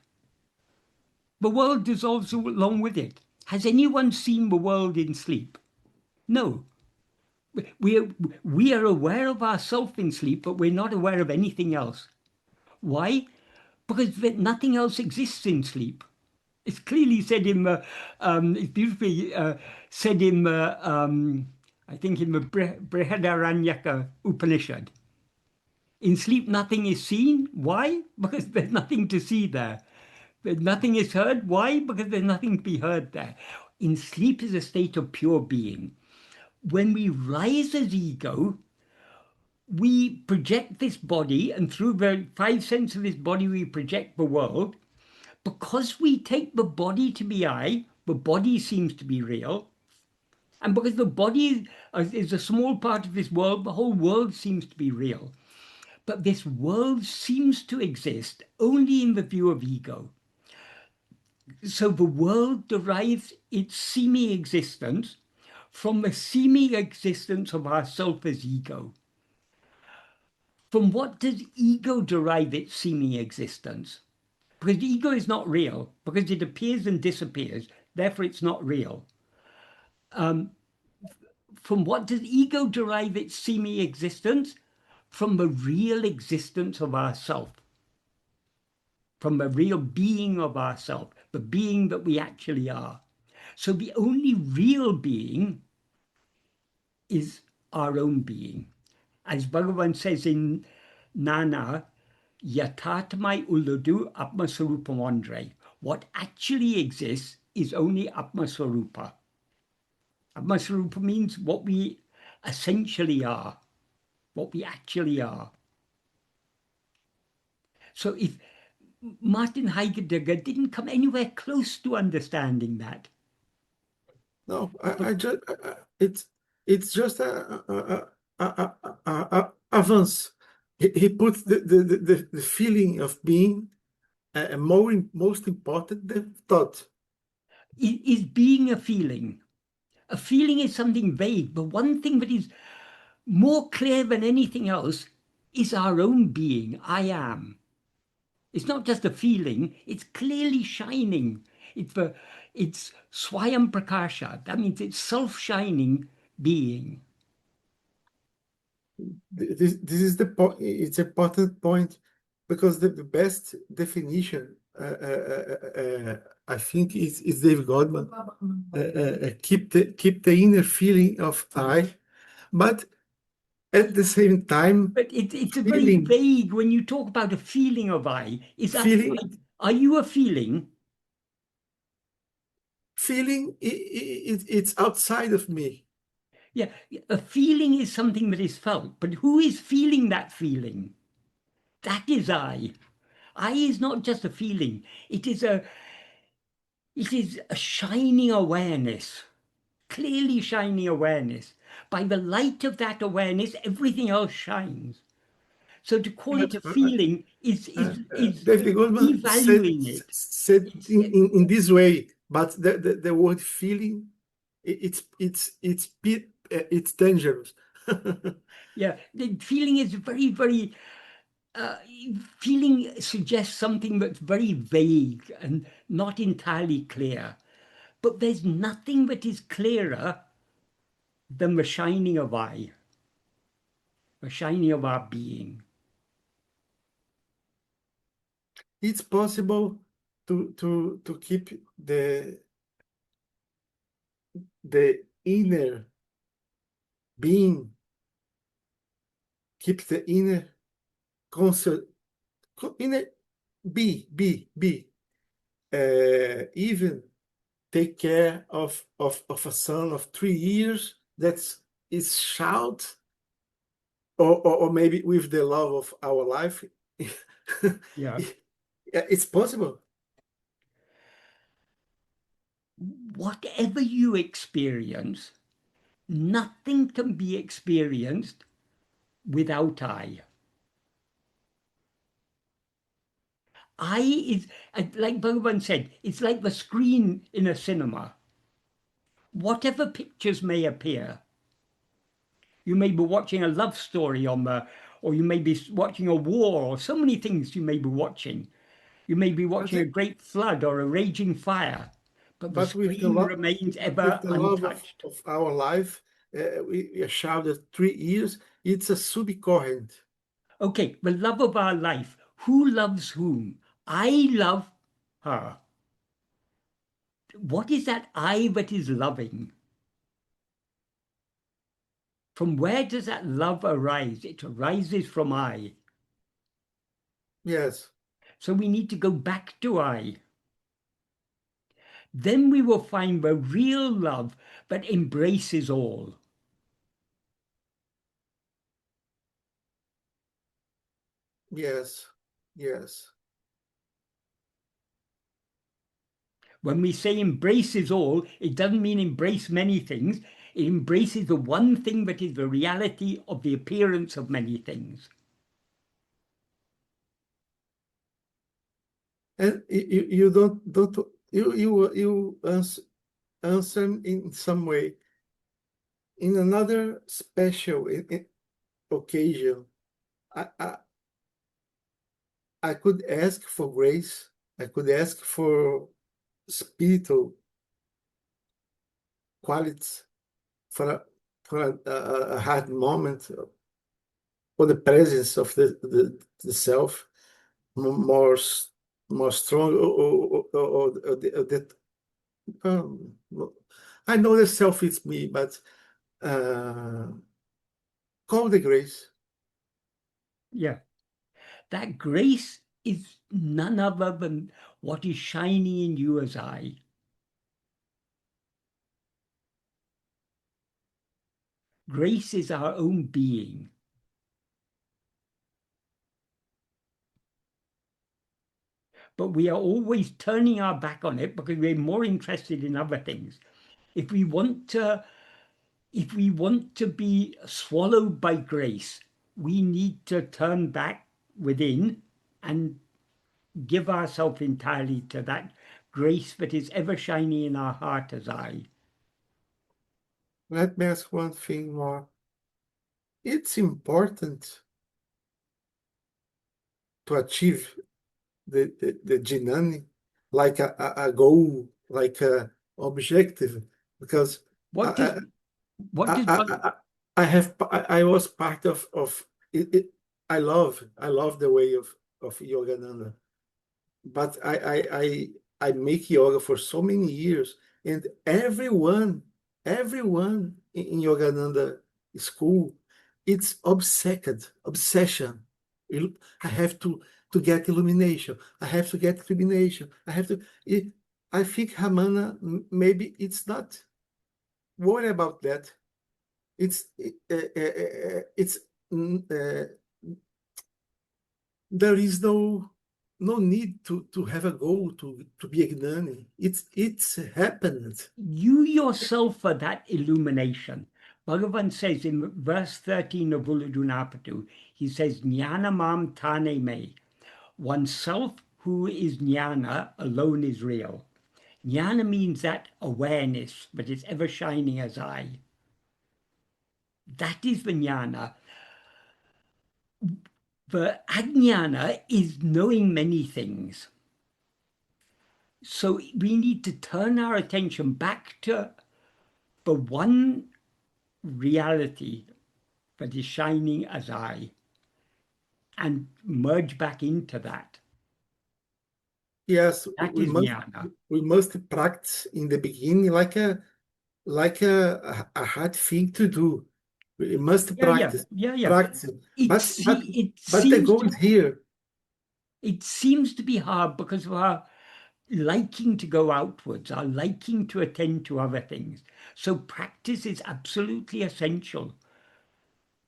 B: the world dissolves along with it. Has anyone seen the world in sleep? No. We are aware of ourself in sleep, but we're not aware of anything else. Why? Because nothing else exists in sleep. It's clearly said in it's beautifully said in I think in the Brihadaranyaka Upanishad. In sleep, nothing is seen. Why? Because there's nothing to see there. Nothing is heard. Why? Because there's nothing to be heard there. In sleep is a state of pure being. When we rise as ego, we project this body, and through the five senses of this body, we project the world. Because we take the body to be I, the body seems to be real. And because the body is a small part of this world, the whole world seems to be real. But this world seems to exist only in the view of ego. So the world derives its seeming existence from the seeming existence of ourself as ego. From what does ego derive its seeming existence? Because ego is not real, because it appears and disappears, therefore it's not real. From what does ego derive its seeming existence? From the real existence of ourself, from the real being of ourself, the being that we actually are. So the only real being is our own being. As Bhagavan says in Nana, Yatatmai Uludu Atma-sarupamandre. What actually exists is only Atma-sarupa. Atma-sarupa means what we essentially are, what we actually are. So if Martin Heidegger didn't come anywhere close to understanding that.
A: No, I just it's just advance. He put the feeling of being most important than thought.
B: Is being a feeling? A feeling is something vague, but one thing that is more clear than anything else is our own being. I am. It's not just a feeling, it's clearly shining. It's Swayam Prakasha. That means it's self-shining being.
A: This is the point. It's an important point because the best definition, I think, is David Goldman. Keep the inner feeling of I, but at the same time,
B: But it's a very
A: feeling
B: vague when you talk about a feeling of I. Is that
A: feeling
B: like, are you a feeling?
A: feeling it's outside of me.
B: Yeah, a feeling is something that is felt, but who is feeling that feeling? That is I. I is not just a feeling. It is a shining awareness, clearly shining awareness. By the light of that awareness, everything else shines. So to call it
A: But
B: a feeling is
A: David Goldman
B: devaluing it. It's
A: in this way, but the word feeling, it's dangerous.
B: yeah, the feeling is very uh, feeling suggests something that's very vague and not entirely clear. But there's nothing that is clearer than the shining of I, the shining of our being.
A: It's possible to keep the inner being, keep the inner concert, inner be, even take care of a son of 3 years that is shout, or maybe with the love of our life.
B: Yeah.
A: It's possible.
B: Whatever you experience, nothing can be experienced without I. I is, like Bhagavan said, it's like the screen in a cinema. Whatever pictures may appear, you may be watching a love story or you may be watching a war, or so many things you may be watching. You may be
A: But
B: watching a great flood or a raging fire, but the
A: with the
B: screen
A: love
B: remains
A: with
B: ever
A: the love
B: untouched.
A: of our life, a child of 3 years, it's a subcurrent.
B: Okay, the love of our life. Who loves whom? I love her. What is that I that is loving? From where does that love arise? It arises from I.
A: Yes,
B: So we need to go back to I. Then we will find the real love that embraces all.
A: yes, yes.
B: When we say embraces all, it doesn't mean embrace many things. It embraces the one thing that is the reality of the appearance of many things.
A: And you don't you answer in some way. In another special occasion, I, I I could ask for grace. I could ask for spiritual qualities for a hard moment, for the presence of the self more more strong, or that um, I know the self is me, but uh, call the grace.
B: Yeah. That grace is none other than what is shining in you as I. Grace is our own being. But we are always turning our back on it because we're more interested in other things. If we want to, if we want to be swallowed by grace, we need to turn back within and give ourselves entirely to that grace that is ever shining in our heart as I.
A: Let me ask one thing more. It's important to achieve the jnani like a goal, like a objective, because
B: What does
A: I,
B: what
A: I,
B: does
A: I, I, I was part of it, I love the way of Yogananda, but I make yoga for so many years, and everyone in Yogananda school, it's obsession. I have to get illumination. I have to get illumination. I have to. I think Ramana, maybe it's not worry about that. It's there is no need to have a goal to be a gnani. It's happened.
B: you yourself are that illumination? Bhagavan says in verse 13 of Ulludunapadu, he says, Jnana mam tane me. Oneself who is jnana alone is real. Jnana means that awareness that is ever shining as I. That is the jnana. The ajnana is knowing many things. So we need to turn our attention back to the one reality that is shining as I and merge back into that.
A: Yes,
B: That is jnana.
A: we must practice in the beginning like a hard thing to do. We must
B: Yeah, yeah,
A: practice,
B: yeah, yeah.
A: practice.
B: It,
A: But but
B: see, it
A: but the
B: seems
A: goal
B: to
A: is here.
B: it seems to be hard because of our liking to go outwards, our liking to attend to other things. So practice is absolutely essential.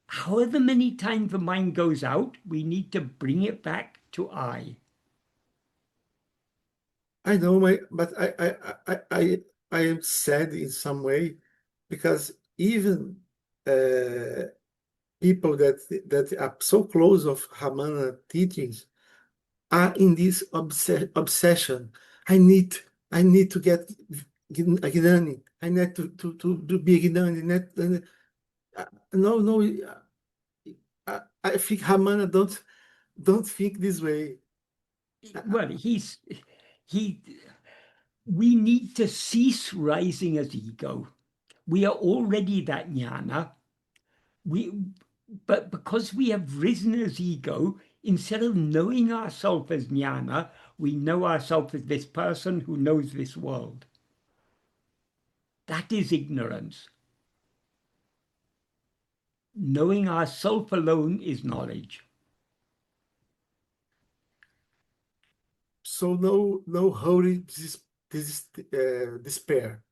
B: However many times the mind goes out, we need to bring it back to I.
A: I know but I am sad in some way because even uh, people that are so close of Ramana teachings are in this obsession. I need I need to get a Gnani. I need to be a Gnani. No, no. I think Ramana don't think this way.
B: Well, he we need to cease rising as ego. We are already that jnana. But because we have risen as ego, instead of knowing ourselves as jnana, we know ourselves as this person who knows this world. That is ignorance. Knowing ourself alone is knowledge.
A: So no holy despair.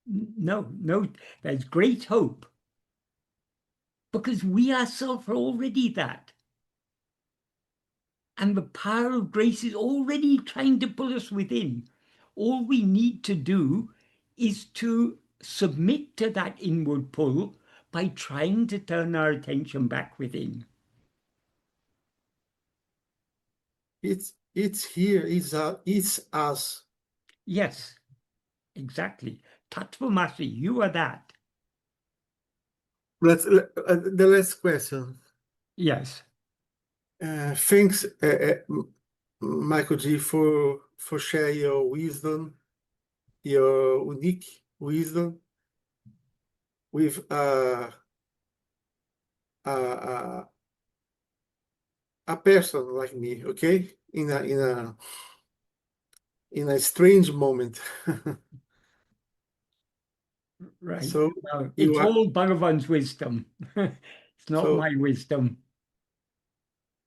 B: No, there's great hope. Because we ourselves are already that. And the power of grace is already trying to pull us within. All we need to do is to submit to that inward pull by trying to turn our attention back within.
A: It's here, it's us.
B: Yes, exactly. Tattvamasi, you are that.
A: The last question.
B: Yes.
A: Thanks, Michael G, for sharing your wisdom, your unique wisdom with a, a person like me, okay? In a strange moment.
B: Right.
A: So
B: Well,
A: you
B: it's
A: are
B: all Bhagavan's wisdom. It's not
A: so
B: my wisdom.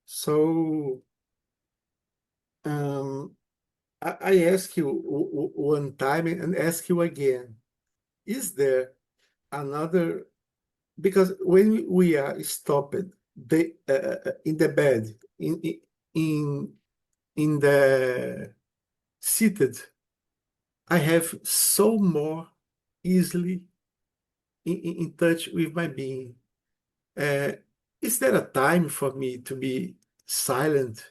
A: so um I ask you one time and ask you again, is there another, because when we are stopped in the bed, in in the seated, I have so more easily in touch with my being. Uh, is there a time for me to be silent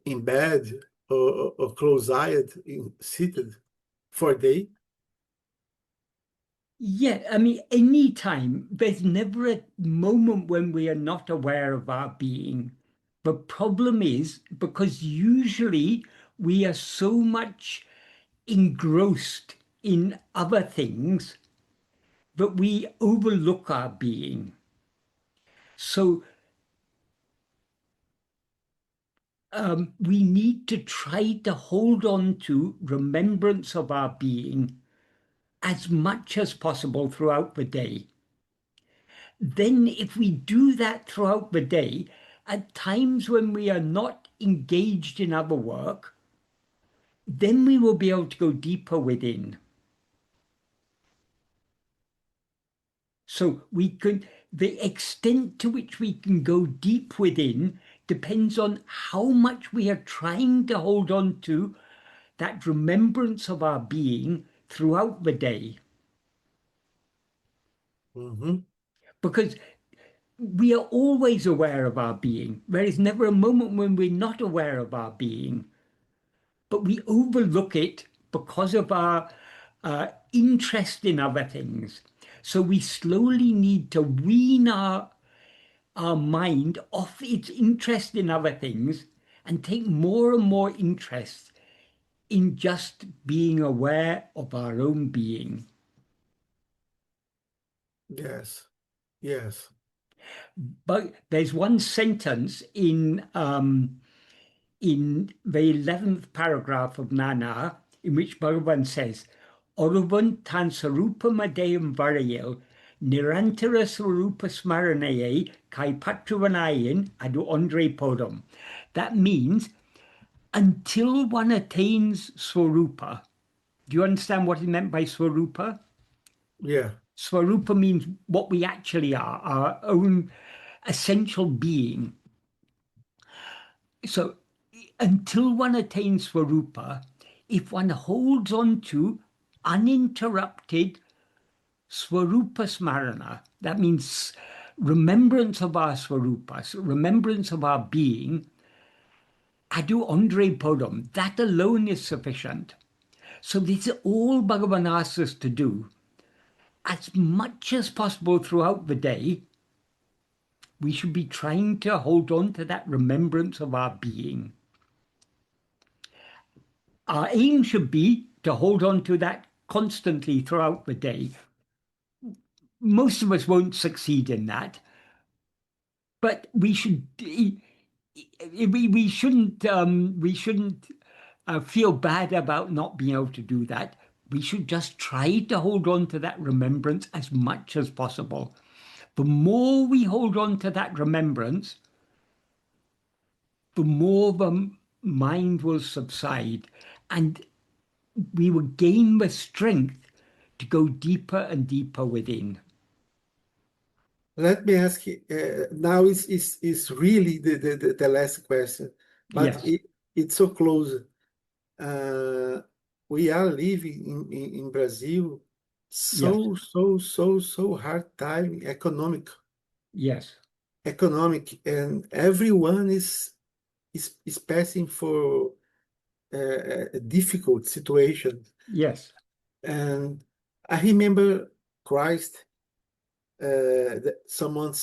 A: in bed, or close-eyed in seated for a day?
B: Yeah, I mean, any time, there's never a moment when we are not aware of our being. The problem is because usually we are so much engrossed in other things that we overlook our being. So we need to try to hold on to remembrance of our being as much as possible throughout the day. Then if we do that throughout the day, at times when we are not engaged in other work, then we will be able to go deeper within. So the extent to which we can go deep within depends on how much we are trying to hold on to that remembrance of our being throughout the day.
A: Mhm.
B: Because we are always aware of our being. There is never a moment when we're not aware of our being, but we overlook it because of our interest in other things. So we slowly need to wean our mind off its interest in other things and take more and more interest in just being aware of our own being.
A: Yes, yes,
B: But there's one sentence in the 11th paragraph of Nana in which Bhagavan says, Oruvun tan sarupa madeyam varayel nirantara sarupa smaranaye kai patruvanayan adu andre podam. That means until one attains Swarupa. Do you understand what is meant by Swarupa?
A: yeah.
B: Swarupa means what we actually are, our own essential being. So until one attains Swarupa, if one holds on to uninterrupted Swarupa Smarana, that means remembrance of our Swarupa, remembrance of our being, Adu Andre Podam, that alone is sufficient. So this is all Bhagavan asks us to do. As much as possible throughout the day, we should be trying to hold on to that remembrance of our being. Our aim should be to hold on to that constantly throughout the day. Most of us won't succeed in that, but we shouldn't feel bad about not being able to do that. We should just try to hold on to that remembrance as much as possible. The more we hold on to that remembrance, the more the mind will subside, and we will gain the strength to go deeper and deeper within.
A: Let me ask you, now is really the last question, but
B: Yes,
A: it's so close. We are living in Brazil
B: yes,
A: so hard time
B: yes,
A: economic, and everyone is passing for a difficult situation.
B: yes,
A: And I remember Christ, someone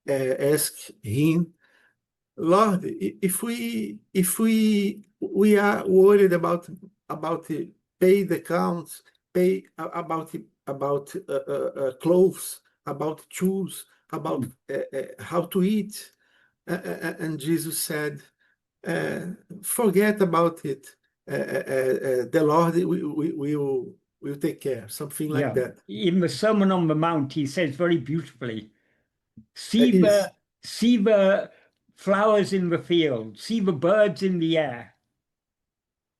A: asked him, Lord, if we are worried about pay the accounts, pay about clothes, about shoes, about how to eat, and Jesus said, uh, forget about it. The Lord will take care, something like
B: yeah.
A: that.
B: In the Sermon on the Mount, he says very beautifully,
A: Uh,
B: see
A: is
B: the see the flowers in the field, see the birds in the air.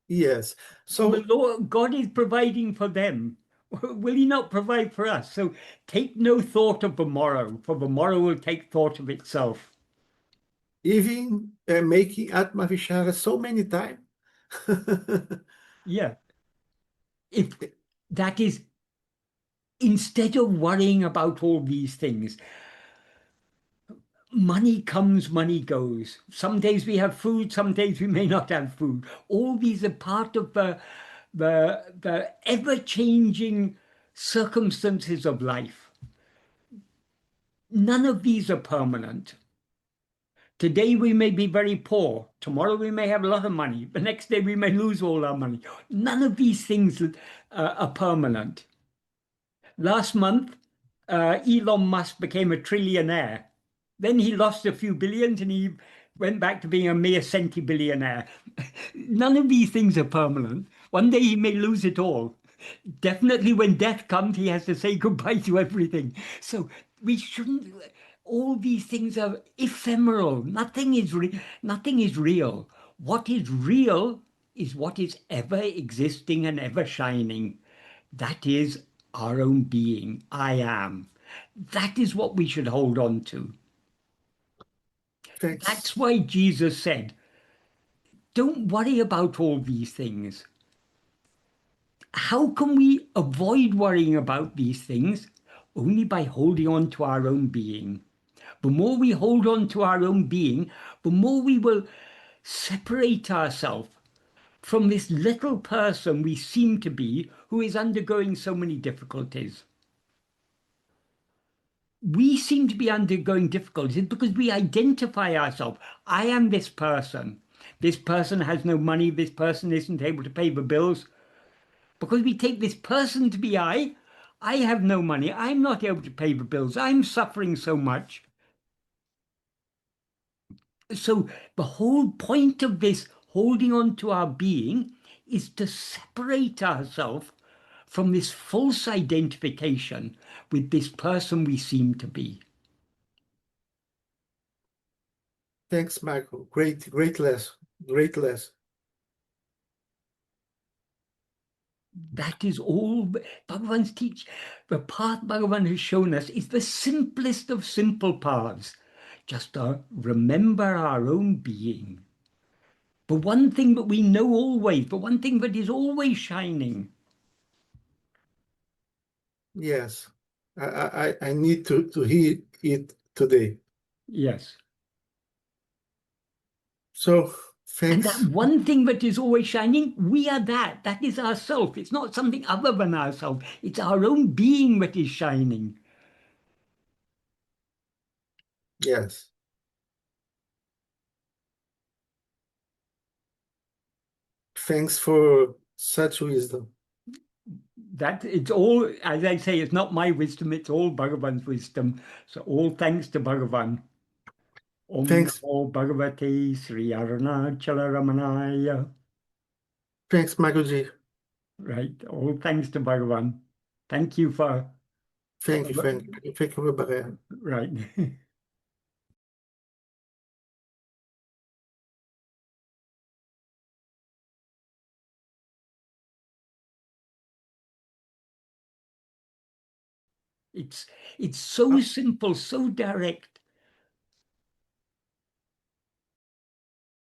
A: yes.
B: The
A: So
B: Lord God is providing for them. Will he not provide for us? So take no thought of the morrow, for the morrow will take thought of itself.
A: even making Atma-vichara so many times.
B: Yeah. If that is, instead of worrying about all these things, money comes, money goes. Some days we have food, some days we may not have food. All these are part of the ever-changing circumstances of life. None of these are permanent. Today we may be very poor. Tomorrow we may have a lot of money. The next day we may lose all our money. None of these things are permanent. Last month, Elon Musk became a trillionaire. Then he lost a few billions and he went back to being a mere centibillionaire. None of these things are permanent. One day he may lose it all. Definitely when death comes, he has to say goodbye to everything. So we shouldn't, all these things are ephemeral. Nothing is real. What is real is what is ever existing and ever shining. That is our own being. I am. That is what we should hold on to. That's
A: Thanks.
B: why Jesus said, don't worry about all these things. How can we avoid worrying about these things? Only by holding on to our own being. The more we hold on to our own being, the more we will separate ourselves from this little person we seem to be who is undergoing so many difficulties. We seem to be undergoing difficulties because we identify ourselves. I am this person. This person has no money. This person isn't able to pay the bills. Because we take this person to be I. I have no money. I'm not able to pay the bills. I'm suffering so much. So the whole point of this holding on to our being is to separate ourselves from this false identification with this person we seem to be.
A: Thanks, Michael. Great lesson. Great lesson.
B: That is all Bhagavan's teach. The path Bhagavan has shown us is the simplest of simple paths. Just to remember our own being. The one thing that we know always, the one thing that is always shining.
A: Yes. I need to hear it today.
B: Yes.
A: So
B: And that
A: thanks.
B: one thing that is always shining, we are that. That is ourself. It's not something other than ourself. It's our own being that is shining.
A: Yes. Thanks for such wisdom.
B: That it's all, as I say, it's not my wisdom, it's all Bhagavan's wisdom. So all thanks to Bhagavan. Om
C: Thanks.
B: Namo Bhagavate Sri Arunachala Ramanaya.
C: Thanks, Michael G.
B: Right. All thanks to Bhagavan. Thank you for
C: Thank you, Frank. Thank you, Rebecca.
B: right. It's so simple, so direct.